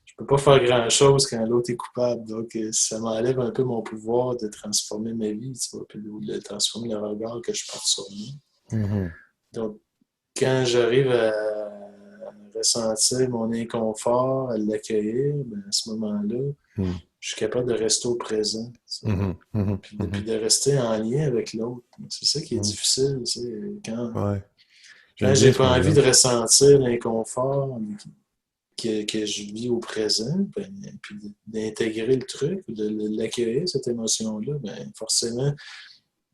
S2: je peux pas faire grand-chose quand l'autre est coupable. Donc, ça m'enlève un peu mon pouvoir de transformer ma vie, tu vois, puis de transformer le regard que je porte sur moi.
S1: Mhm.
S2: Donc, quand j'arrive à ressentir mon inconfort, à l'accueillir, ben à ce moment-là,
S1: Mhm.
S2: je suis capable de rester au présent. Tu sais.
S1: Mhm. Mhm.
S2: Puis
S1: Mhm.
S2: de rester en lien avec l'autre. C'est ça qui est
S1: Mhm.
S2: difficile. Tu sais,
S1: Ouais,
S2: quand
S1: j'aime bien
S2: j'ai
S1: ce
S2: pas envie
S1: mot-là.
S2: de ressentir l'inconfort que je vis au présent, ben, puis d'intégrer le truc, de l'accueillir, cette émotion-là, ben, forcément,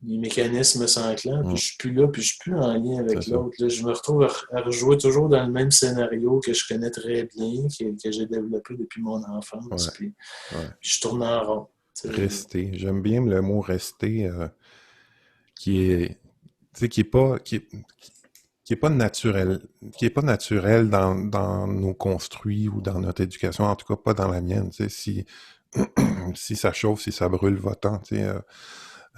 S2: les mécanismes s'enclenchent, puis
S1: Mhm.
S2: je suis plus là, puis je suis plus en lien
S1: C'est
S2: avec
S1: ça.
S2: l'autre. Là, je me retrouve à rejouer toujours dans le même scénario que je connais très bien, que j'ai développé depuis mon enfance,
S1: Ouais, ouais.
S2: puis je tourne en rond. Tu sais.
S1: Rester. J'aime bien le mot rester, qui est, tu sais, qui est pas naturel, qui est pas naturel dans nos construits ou dans notre éducation, en tout cas pas dans la mienne. Tu sais, si si ça chauffe, si ça brûle, va-t'en. Tu sais,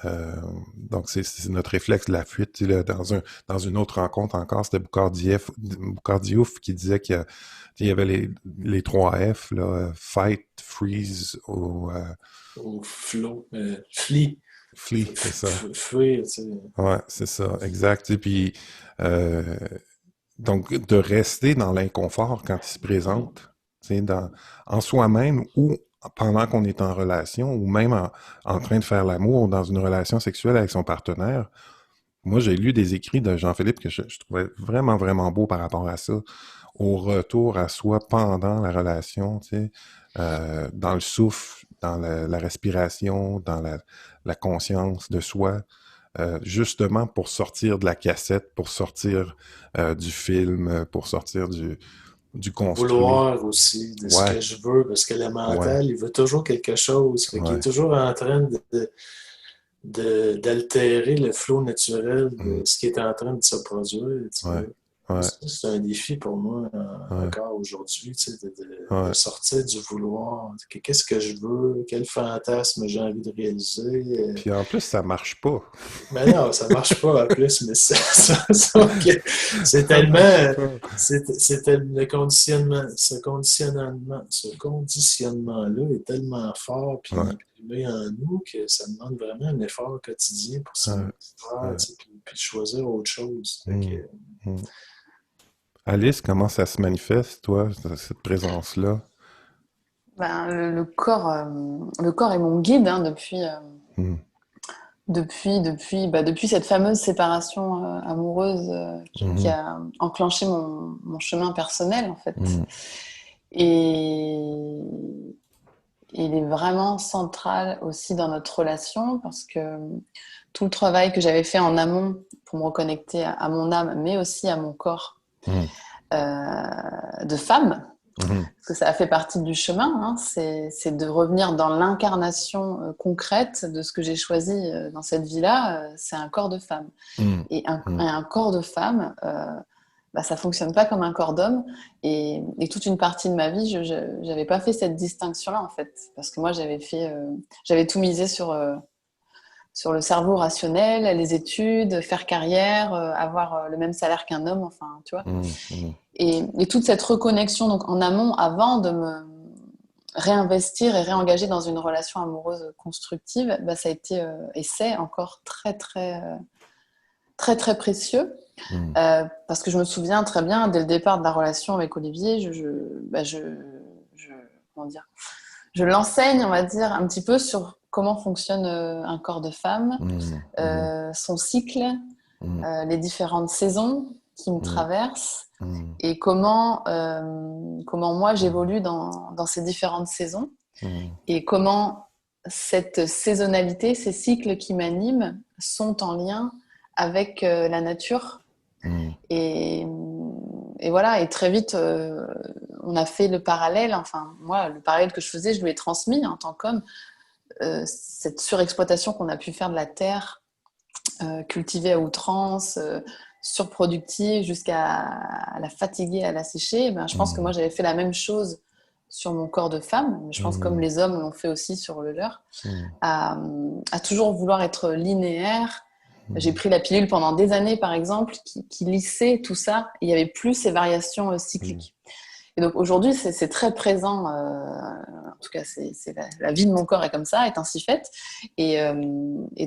S1: euh, donc c'est notre réflexe de la fuite. Tu sais, là, dans une autre rencontre encore, c'était Boucardiouf qui disait qu'il y avait les trois F là, fight, freeze ou
S2: Au flot, flee,
S1: flee, c'est ça.
S2: fuir, tu sais.
S1: Ouais, c'est ça, exact. Et puis, euh, donc, de rester dans l'inconfort quand il se présente, tu sais, en soi-même ou pendant qu'on est en relation ou même en train de faire l'amour dans une relation sexuelle avec son partenaire. Moi, j'ai lu des écrits de Jean-Philippe que je trouvais vraiment, vraiment beau par rapport à ça. Au retour à soi pendant la relation, tu sais, dans le souffle, dans la respiration, dans la conscience de soi. Justement pour sortir de la cassette, pour sortir du film, pour sortir du
S2: Du
S1: construit.
S2: vouloir aussi, de ce
S1: Ouais,
S2: que je veux, parce que le
S1: ouais,
S2: mental, il veut toujours quelque chose. Fait qu'il est
S1: ouais.
S2: toujours en train d'altérer le flot naturel de
S1: Mm,
S2: ce qui est en train de se produire, tu vois.
S1: ouais, ouais,
S2: Ça, c'est un défi pour moi
S1: ouais,
S2: encore aujourd'hui, tu sais, de
S1: ouais.
S2: sortir du vouloir. Qu'est-ce que je veux? Quel fantasme j'ai envie de réaliser?
S1: Puis en plus, ça marche pas.
S2: Mais non, ça marche pas en plus, mais c'est
S1: Ça marche
S2: tellement,
S1: pas.
S2: c'est le conditionnement, ce conditionnement-là est tellement fort puis
S1: Ouais,
S2: imprimé en nous que ça demande vraiment un effort quotidien pour s'en
S1: ouais,
S2: extraire,
S1: ouais.
S2: tu sais, puis choisir autre chose. Fait
S1: Mm,
S2: que,
S1: mm. Alice, comment ça se manifeste, toi, cette présence-là?
S3: Ben, le corps est mon guide hein,
S1: Mm,
S3: depuis cette fameuse séparation amoureuse qui
S1: mhm,
S3: a enclenché mon chemin personnel en fait.
S1: mm,
S3: Et il est vraiment central aussi dans notre relation parce que tout le travail que j'avais fait en amont pour me reconnecter à mon âme, mais aussi à mon corps
S1: mm,
S3: de femme,
S1: mhm,
S3: parce que ça a fait partie du chemin, hein, c'est de revenir dans l'incarnation concrète de ce que j'ai choisi dans cette vie-là, c'est un corps de femme.
S1: mm,
S3: Et
S1: mm,
S3: un corps de femme, bah, ça fonctionne pas comme un corps d'homme. Et toute une partie de ma vie, je n'avais pas fait cette distinction-là, en fait. Parce que moi, j'avais tout misé sur le cerveau rationnel, les études, faire carrière, avoir le même salaire qu'un homme, enfin, tu vois.
S1: mm, mm,
S3: Et toute cette reconnexion donc, en amont, avant de me réinvestir et réengager dans une relation amoureuse constructive, bah, ça a été et c'est encore très, très précieux.
S1: mm,
S3: Parce que je me souviens très bien, dès le départ de la relation avec Olivier, je, comment dire, je l'enseigne, on va dire, un petit peu sur comment fonctionne un corps de femme,
S1: mm, mm,
S3: son cycle,
S1: mm,
S3: les différentes saisons qui me
S1: mm,
S3: traversent
S1: mm,
S3: et comment moi j'évolue dans ces différentes saisons
S1: mm,
S3: et comment cette saisonnalité, ces cycles qui m'animent sont en lien avec la nature.
S1: Mm.
S3: Et, et voilà, et très vite, on a fait le parallèle. Enfin, moi, le parallèle que je faisais, je lui ai transmis en tant qu'homme. Cette surexploitation qu'on a pu faire de la terre, cultivée à outrance, surproductive, jusqu'à la fatiguer, à la sécher, ben, je pense que moi,
S1: Mm.
S3: j'avais fait la même chose sur mon corps de femme. Je pense comme
S1: Mm.
S3: les hommes l'ont fait aussi sur le leur,
S1: Mm.
S3: à toujours vouloir être linéaire. J'ai
S1: Mm.
S3: pris la pilule pendant des années, par exemple, qui lissait tout ça. Il n'y avait plus ces variations
S1: Mm.
S3: cycliques. Et donc aujourd'hui, c'est très présent. En tout cas, la vie de mon corps est comme ça, est ainsi faite. Et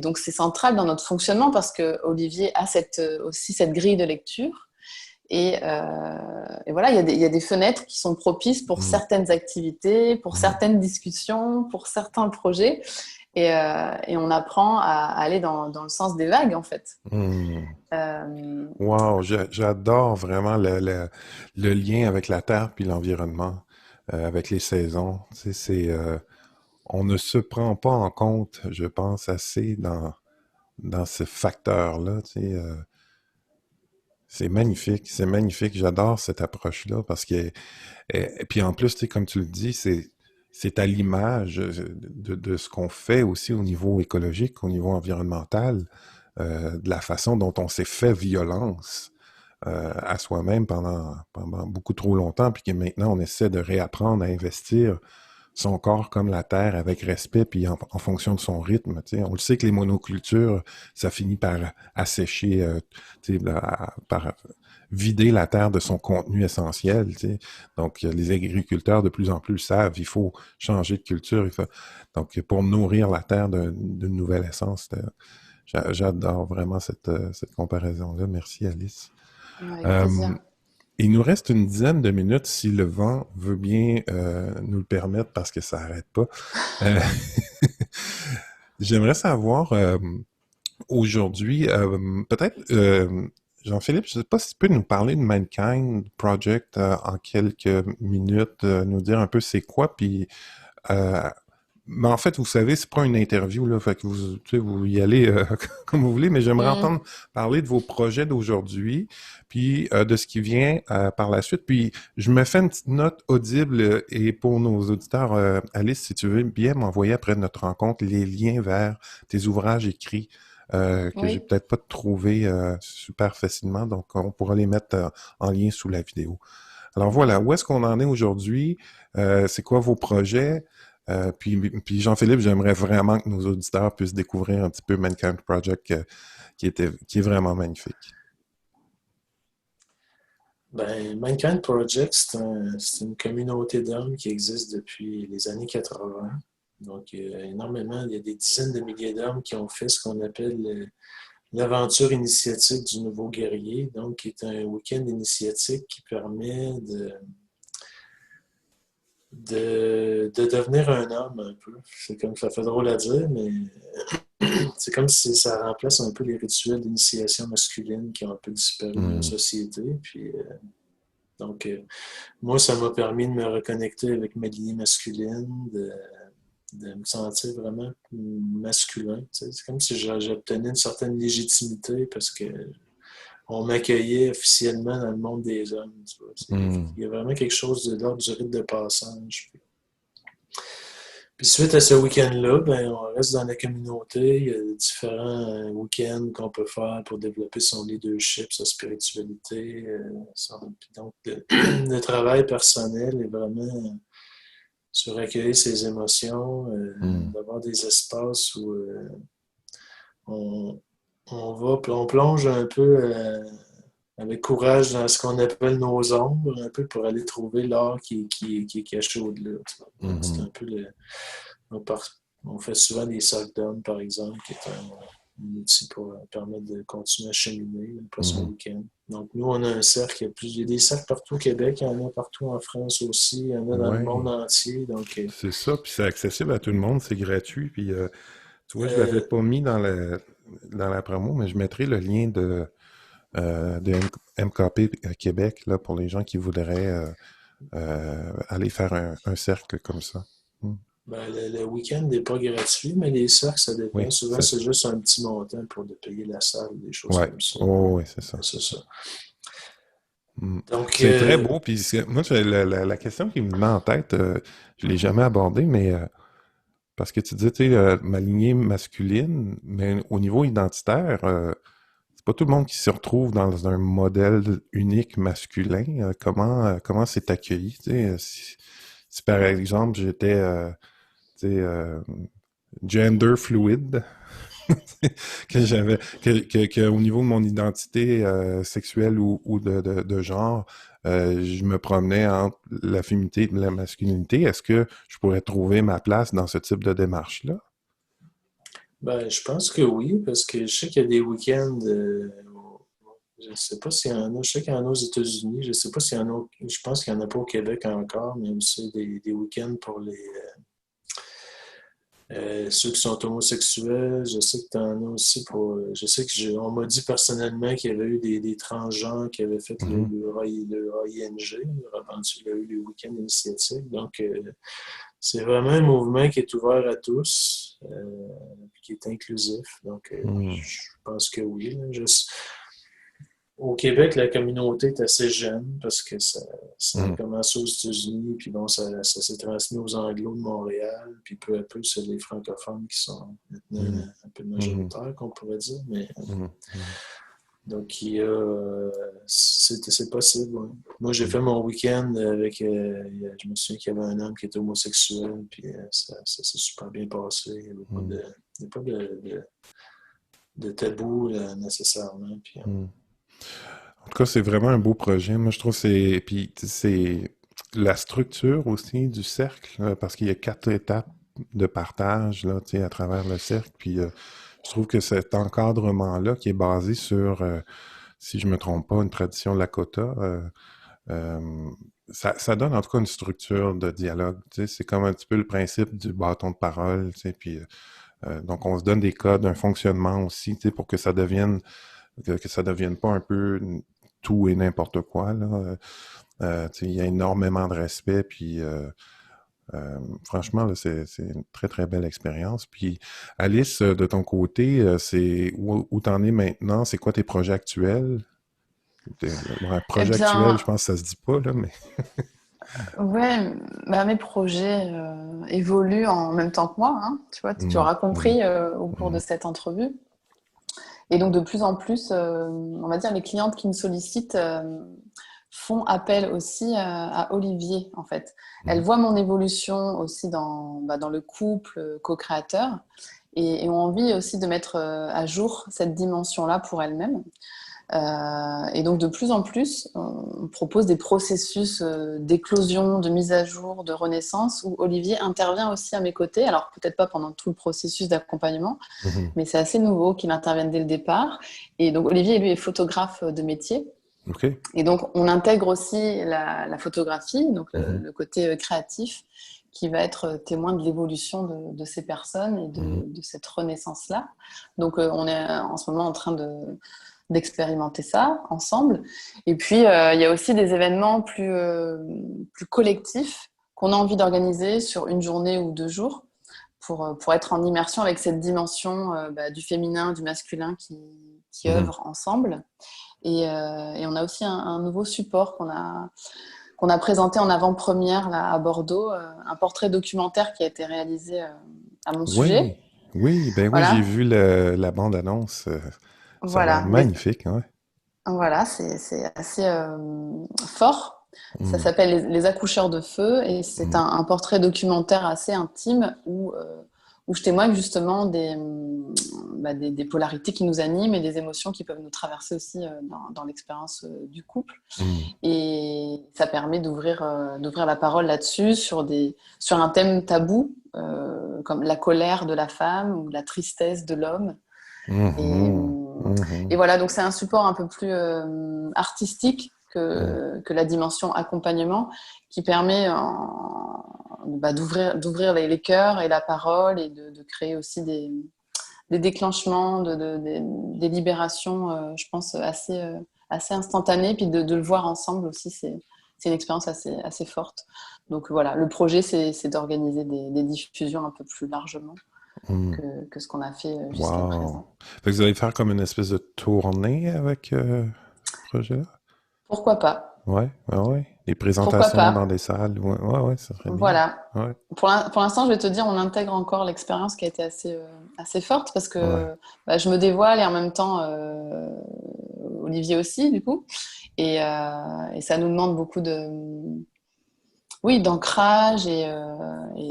S3: donc c'est central dans notre fonctionnement parce que Olivier a aussi cette grille de lecture. Et voilà, il y a des fenêtres qui sont propices pour
S1: Mm.
S3: certaines activités, pour
S1: Mm.
S3: certaines discussions, pour certains projets. Et on apprend à aller dans le sens des vagues, en fait.
S1: Mm.
S3: Euh,
S1: Wow, j'adore vraiment le lien avec la terre puis l'environnement, avec les saisons. Tu sais, on ne se prend pas en compte, je pense, assez dans ce facteur-là. Tu sais, c'est magnifique, c'est magnifique. J'adore cette approche-là parce que, et puis en plus, tu sais, comme tu le dis, c'est à l'image de ce qu'on fait aussi au niveau écologique, au niveau environnemental, de la façon dont on s'est fait violence à soi-même pendant beaucoup trop longtemps, puis que maintenant on essaie de réapprendre à investir son corps comme la terre avec respect, puis en fonction de son rythme. Tu sais. On le sait que les monocultures, ça finit par assécher, tu sais, par vider la terre de son contenu essentiel. Tu sais. Donc, les agriculteurs de plus en plus le savent, il faut changer de culture. Donc, pour nourrir la terre d'une nouvelle essence, j'adore vraiment cette comparaison-là. Merci, Alice.
S3: avec
S1: Euh,
S3: plaisir.
S1: il nous reste une dizaine de minutes si le vent veut bien nous le permettre parce que ça n'arrête pas. Euh, J'aimerais savoir aujourd'hui, peut-être, Jean-Philippe, je ne sais pas si tu peux nous parler de Mankind Project en quelques minutes, nous dire un peu c'est quoi, puis euh, mais en fait, vous savez, c'est pas une interview, là, fait que vous, tu sais, vous y allez comme vous voulez, mais j'aimerais
S3: Mm.
S1: entendre parler de vos projets d'aujourd'hui, puis de ce qui vient par la suite. Puis je me fais une petite note audible et pour nos auditeurs, Alice, si tu veux bien m'envoyer après notre rencontre les liens vers tes ouvrages écrits que j'ai
S3: Oui.
S1: peut-être pas trouvé super facilement, donc on pourra les mettre en lien sous la vidéo. Alors
S3: Ok.
S1: voilà, où est-ce qu'on en est aujourd'hui? C'est quoi vos projets? Puis Jean-Philippe, j'aimerais vraiment que nos auditeurs puissent découvrir un petit peu Mankind Project qui est vraiment magnifique.
S2: Ben, Mankind Project, c'est une communauté d'hommes qui existe depuis les années 80. Donc, il y a énormément, il y a des dizaines de milliers d'hommes qui ont fait ce qu'on appelle l'aventure initiatique du nouveau guerrier, donc qui est un week-end initiatique qui permet de devenir un homme un peu. C'est comme ça fait drôle à dire, mais c'est comme si ça remplace un peu les rituels d'initiation masculine qui ont un peu disparu de la
S1: Hmm.
S2: société. Puis, moi, ça m'a permis de me reconnecter avec ma lignée masculine, de me sentir vraiment masculin. Tu sais. C'est comme si j'obtenais une certaine légitimité parce que on m'accueillait officiellement dans le monde des hommes. Tu vois.
S1: Hmm.
S2: Il y a vraiment quelque chose de l'ordre du rite de passage. Puis suite à ce week-end-là, ben, on reste dans la communauté. Il y a différents week-ends qu'on peut faire pour développer son leadership, sa spiritualité. Donc, le travail personnel est vraiment sur accueillir ses émotions,
S1: Hmm.
S2: d'avoir des espaces où on, on plonge un peu avec courage dans ce qu'on appelle nos ombres, un peu pour aller trouver l'art qui est caché au-delà. Tu vois. Donc, c'est
S1: Hmm.
S2: un peu on, on fait souvent des sacs d'hommes, par exemple, qui est un outil pour permettre de continuer à cheminer le prochain
S1: Hmm.
S2: week-end. Donc, nous, on a un cercle. Il y a des cercles partout au Québec, il y en a partout en France aussi, il y en a dans le monde
S1: Ouais,
S2: entier. Donc,
S1: c'est ça, puis c'est accessible à tout le monde, c'est gratuit, puis tu vois, je l'avais
S2: euh,
S1: pas mis dans la promo, mais je mettrai le lien de MKP Québec là, pour les gens qui voudraient aller faire un cercle comme ça. Hmm.
S2: Ben, le week-end n'est pas gratuit, mais les cercles, ça dépend.
S1: Oui,
S2: Souvent,
S1: c'est
S2: c'est
S1: ça.
S2: juste un petit montant pour de payer la salle, des choses
S1: Ouais.
S2: comme ça.
S1: Oh, oui, c'est ça.
S2: C'est ça.
S1: Mm.
S2: Donc,
S1: C'est très beau. Puis moi, la question qui me venait en tête, je l'ai jamais abordée, mais parce que tu dis, tu sais, ma lignée masculine, mais au niveau identitaire, c'est pas tout le monde qui se retrouve dans un modèle unique masculin. Comment c'est accueilli? Tu sais, si par exemple j'étais tu sais, gender fluid, que au niveau de mon identité sexuelle ou de genre, je me promenais entre la féminité et la masculinité, est-ce que je pourrais trouver ma place dans ce type de démarche-là?
S2: ben, je pense que oui, parce que je sais qu'il y a des week-ends, je ne sais pas s'il y en a, je sais qu'il y en a aux États-Unis, je ne sais pas s'il y en a, je pense qu'il n'y en a pas au Québec encore, mais aussi des week-ends pour ceux qui sont homosexuels. Je sais que tu en as aussi pour, je sais on m'a dit personnellement qu'il y avait eu des transgenres qui avaient fait
S1: Mhm,
S2: le AING, il y a eu les week-ends initiatiques. Donc, c'est vraiment un mouvement qui est ouvert à tous, qui est inclusif. Donc,
S1: mhm,
S2: je pense que oui. Là. Au Québec, la communauté est assez jeune parce que ça a
S1: mhm,
S2: commencé aux États-Unis, puis bon, ça s'est transmis aux Anglos de Montréal, puis peu à peu, c'est les francophones qui sont maintenant
S1: mhm,
S2: un peu
S1: mhm,
S2: majoritaires, qu'on pourrait dire. Mais
S1: mhm, mhm,
S2: donc, c'est possible. Ouais. Moi, j'ai
S1: mhm,
S2: fait mon week-end avec, je me souviens qu'il y avait un homme qui était homosexuel, puis ça s'est super bien passé. Il n'y avait pas
S1: mhm,
S2: de, il y a pas de tabou nécessairement. Puis,
S1: mhm. En tout cas, c'est vraiment un beau projet. Moi, je trouve que c'est. Puis, tu sais, c'est la structure aussi du cercle, parce qu'il y a 4 étapes de partage là, tu sais, à travers le cercle. Puis, je trouve que cet encadrement-là, qui est basé sur, si je me trompe pas, une tradition Lakota, euh, ça donne en tout cas une structure de dialogue. Tu sais, c'est comme un petit peu le principe du bâton de parole. Tu sais, puis, donc, on se donne des codes, un fonctionnement aussi, tu sais, pour que ça devienne pas un peu tout et n'importe quoi, là. Tu sais, il y a énormément de respect, puis franchement, là, c'est une très, très belle expérience. Puis, Alice, de ton côté, c'est où t'en es maintenant? C'est quoi tes projets actuels? Ouais,
S3: Eh
S1: projet actuel,
S3: bien,
S1: je pense que ça se dit pas, là, mais...
S3: ouais, bah, mes projets évoluent en même temps que moi, hein. Tu vois, tu
S1: Mhm,
S3: auras
S1: mhm,
S3: compris au cours de
S1: mhm,
S3: cette entrevue. Et donc, de plus en plus, on va dire, les clientes qui me sollicitent font appel aussi à Olivier, en fait. Elles
S1: mhm,
S3: voient mon évolution aussi dans le couple co-créateur et ont envie aussi de mettre à jour cette dimension-là pour elles-mêmes. Et donc, de plus en plus, on propose des processus d'éclosion, de mise à jour, de renaissance, où Olivier intervient aussi à mes côtés. Alors, peut-être pas pendant tout le processus d'accompagnement,
S1: mhm.
S3: mais c'est assez nouveau qu'il intervienne dès le départ. Et donc, Olivier, lui, est photographe de métier.
S1: OK.
S3: Et donc, on intègre aussi la photographie, donc
S1: Mhm,
S3: le côté créatif, qui va être témoin de l'évolution de ces personnes et
S1: mhm,
S3: de cette renaissance-là. Donc, on est en ce moment en train d'expérimenter ça ensemble. Et puis, il y a aussi des événements plus collectifs qu'on a envie d'organiser sur une journée ou 2 jours pour être en immersion avec cette dimension du féminin, du masculin qui
S1: mhm.
S3: œuvrent ensemble. Et on a aussi un nouveau support qu'on a présenté en avant-première là, à Bordeaux, un portrait documentaire qui a été réalisé à mon
S1: Oui,
S3: sujet.
S1: oui, ben oui, j'ai
S3: Voilà,
S1: vu la bande-annonce. Ça a l'air
S3: voilà. Mais
S1: magnifique, ouais.
S3: voilà, c'est assez fort. Ça
S1: Mhm,
S3: s'appelle les accoucheurs de feu et c'est
S1: mhm,
S3: un portrait documentaire assez intime où je témoigne justement des polarités qui nous animent et des émotions qui peuvent nous traverser aussi dans l'expérience du couple.
S1: mhm.
S3: Et ça permet d'ouvrir la parole là-dessus sur un thème tabou comme la colère de la femme ou la tristesse de l'homme. Et,
S1: Mhm,
S3: et
S1: mhm,
S3: voilà, donc c'est un support un peu plus artistique
S1: mhm,
S3: que la dimension accompagnement qui permet d'ouvrir les cœurs et la parole et de créer aussi des déclenchemements, des libérations, je pense, assez instantanées. Puis de le voir ensemble aussi, c'est une expérience assez forte. Donc voilà, le projet, c'est d'organiser des diffusions un peu plus largement
S1: Hmm.
S3: que ce qu'on a fait jusqu'à
S1: Wow.
S3: présent.
S1: Fait que vous allez faire comme une espèce de tournée avec ce projet-là?
S3: Pourquoi pas?
S1: Ouais, ouais, ouais. Des
S3: Pourquoi
S1: présentations dans des
S3: pas?
S1: salles. Ouais, ouais, ouais, ça serait bien.
S3: Voilà.
S1: Ouais,
S3: Pour l'instant, je vais te dire, on intègre encore l'expérience qui a été assez forte parce
S1: ouais.
S3: que bah, je me dévoile et en même temps, Olivier aussi, du coup. Et ça nous demande beaucoup oui, d'ancrage et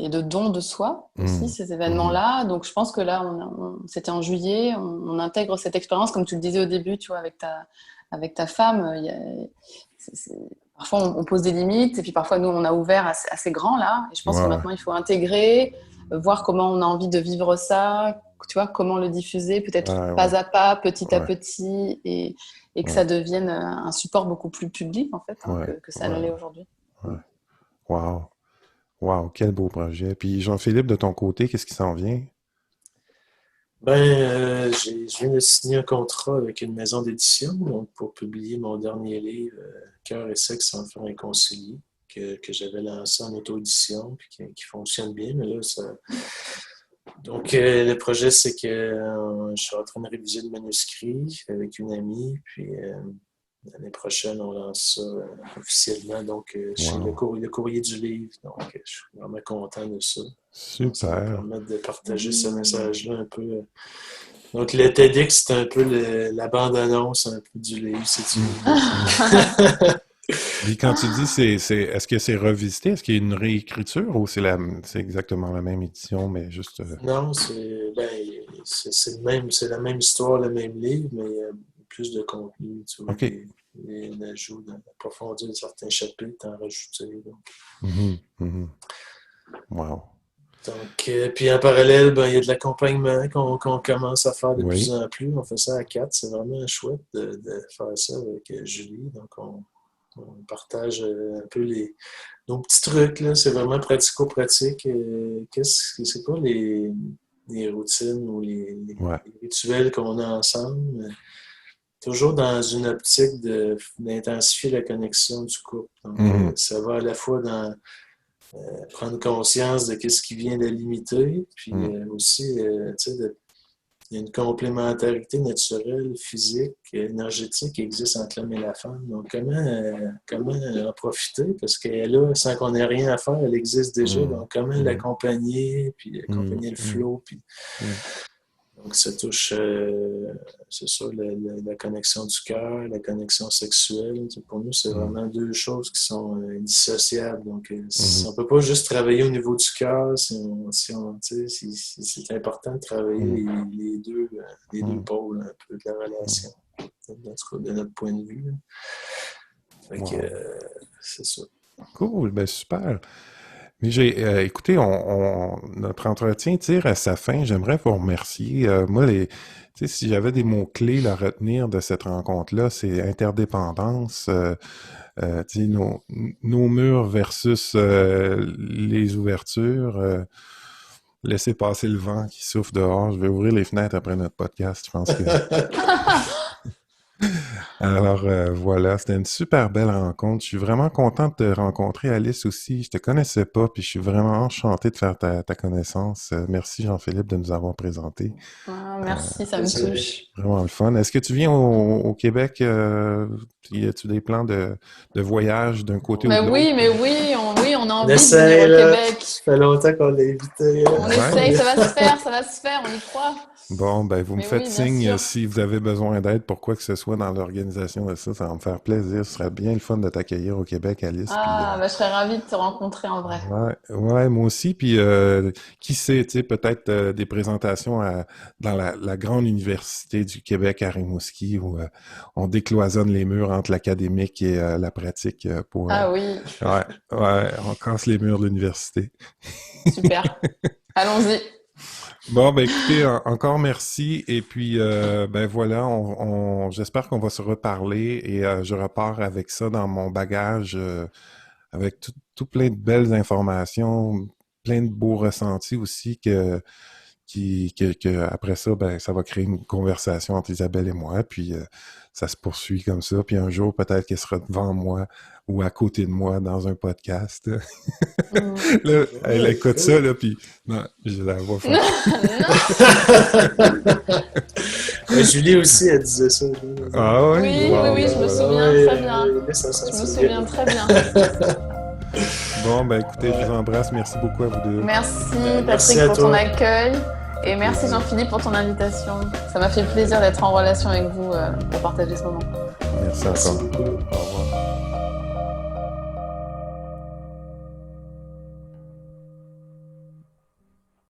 S3: de don de soi aussi,
S1: Hmm.
S3: ces
S1: Mhm.
S3: événements-là. Donc, je pense que là, c'était en juillet, on intègre cette expérience, comme tu le disais au début, tu vois, avec ta femme. Parfois, on pose des limites, et puis parfois, nous, on a ouvert assez grand, là. Et je pense que
S1: Ouais, ouais.
S3: maintenant, il faut intégrer, voir comment on a envie de vivre ça, tu vois, comment le diffuser, peut-être
S1: Ouais, ouais.
S3: pas à pas, petit à
S1: Ouais,
S3: petit, et que ça
S1: ouais,
S3: devienne un support beaucoup plus public, en fait, hein,
S1: ouais,
S3: que ça ne
S1: ouais,
S3: l'est aujourd'hui.
S1: ouais. Wow. Wow, quel beau projet. Puis Jean-Philippe, de ton côté, qu'est-ce qui s'en vient?
S2: Je viens de signer un contrat avec une maison d'édition donc pour publier mon dernier livre, Cœur et sexe sans faire inconcilié, que j'avais lancé en auto-édition puis qui fonctionne bien. Mais là, donc, le projet, c'est que je suis en train de réviser le manuscrit avec une amie, puis l'année prochaine, on lance ça officiellement donc, chez
S1: Wow.
S2: le courrier du livre. Donc, je suis vraiment content de ça. Donc, ça va me
S1: Super.
S2: permettre de partager ce message-là un peu. Donc, le TEDx, c'est un peu la bande-annonce un peu du livre, si tu
S1: Hmm, hmm.
S2: veux.
S1: Puis quand tu dis est-ce que c'est revisité? Est-ce qu'il y a une réécriture ou c'est exactement la même édition, mais juste
S2: Non, c'est le même, c'est la même histoire, le même livre, mais plus de contenu, tu vois,
S1: OK.
S2: des ajouts, d'approfondir certains chapitres, en rajouter.
S1: Mhm, mhm. Wow.
S2: Donc, puis en parallèle, ben, il y a de l'accompagnement qu'on commence à faire de plus
S1: Oui.
S2: en plus. On fait ça à quatre. C'est vraiment chouette de faire ça avec Julie. Donc, on partage un peu nos petits trucs, là. C'est vraiment pratico-pratique. C'est quoi les routines ou
S1: Ouais.
S2: les rituels qu'on a ensemble? Toujours dans une optique d'intensifier la connexion du couple. Donc,
S1: Mhm,
S2: ça va à la fois dans prendre conscience de ce qui vient de limiter, puis
S1: mhm,
S2: aussi, tu sais, il y a une complémentarité naturelle, physique, énergétique qui existe entre l'homme et la femme. Donc, comment en profiter? Parce qu'elle est là, sans qu'on ait rien à faire, elle existe déjà.
S1: mhm,
S2: Donc, comment
S1: mhm,
S2: l'accompagner, puis
S1: mhm,
S2: accompagner le
S1: mhm,
S2: flow, puis
S1: mhm.
S2: donc, ça touche, c'est ça, la connexion du cœur, la connexion sexuelle. Pour nous, c'est
S1: Mhm,
S2: vraiment deux choses qui sont indissociables. Donc,
S1: mhm,
S2: on ne peut pas juste travailler au niveau du cœur. Tu sais, c'est important de travailler
S1: mhm,
S2: les deux
S1: mhm,
S2: pôles un peu de la
S1: mhm.
S2: relation, en tout cas de notre point de vue, là. Fait que,
S1: Wow.
S2: c'est ça.
S1: Cool, ben super. Mais écoutez, notre entretien tire à sa fin. J'aimerais vous remercier. Moi, tu sais, si j'avais des mots-clés à retenir de cette rencontre-là, c'est interdépendance, tu sais, nos murs versus les ouvertures. Laisser passer le vent qui souffle dehors. Je vais ouvrir les fenêtres après notre podcast. Je pense que alors voilà, c'était une super belle rencontre. Je suis vraiment content de te rencontrer, Alice aussi. Je te connaissais pas, puis je suis vraiment enchanté de faire ta connaissance. Merci Jean-Philippe de nous avoir présenté.
S3: Ah,
S1: Euh,
S3: merci, ça me
S2: Plaisir.
S3: touche.
S1: Vraiment le fun. Est-ce que tu viens au Québec? Y a-tu des plans de voyage d'un côté ou de l'autre?
S3: Oui, on a
S2: On
S3: envie de venir
S2: essaie,
S3: au
S2: là.
S3: Québec.
S2: Ça fait longtemps qu'on l'a invité,
S3: On
S1: Ouais.
S3: essaye, ça va se faire, on y croit.
S1: Bon, ben, vous me
S3: Mais
S1: faites
S3: oui, bien
S1: signe
S3: sûr.
S1: si vous avez besoin d'aide pour quoi que ce soit dans l'organisation de ça. Ça va me faire plaisir. Ce serait bien le fun de t'accueillir au Québec, Alice. Puis,
S3: Ah, bah, je serais ravie de te rencontrer en vrai.
S1: ouais, ouais, moi aussi. Puis, qui sait, tu sais, peut-être des présentations dans la grande université du Québec à Rimouski où on décloisonne les murs entre l'académique et la pratique pour,
S3: Ah oui,
S1: ouais, ouais, on casse les murs de l'université.
S3: super. Allons-y.
S1: Bon, ben écoutez, encore merci. Et puis, ben voilà, j'espère qu'on va se reparler et je repars avec ça dans mon bagage, avec tout plein de belles informations, plein de beaux ressentis aussi après ça, ben, ça va créer une conversation entre Isabelle et moi, puis ça se poursuit comme ça, puis un jour, peut-être qu'elle sera devant moi ou à côté de moi dans un podcast. Là, elle écoute ça, là, puis non, je la vois faire.
S2: Julie aussi, elle disait ça.
S1: Ah oui?
S3: Oui,
S1: Bon,
S3: oui, je me souviens très bien. Je me souviens très bien.
S1: Bon, ben écoutez, je vous embrasse. Merci beaucoup à vous deux.
S3: Merci
S2: Merci
S3: Patrick
S2: à
S3: pour
S2: toi.
S3: ton accueil. Et merci Jean-Philippe pour ton invitation. Ça m'a fait plaisir d'être en relation avec vous pour partager ce moment.
S1: Merci
S2: Merci
S1: encore.
S2: beaucoup.
S1: Au revoir.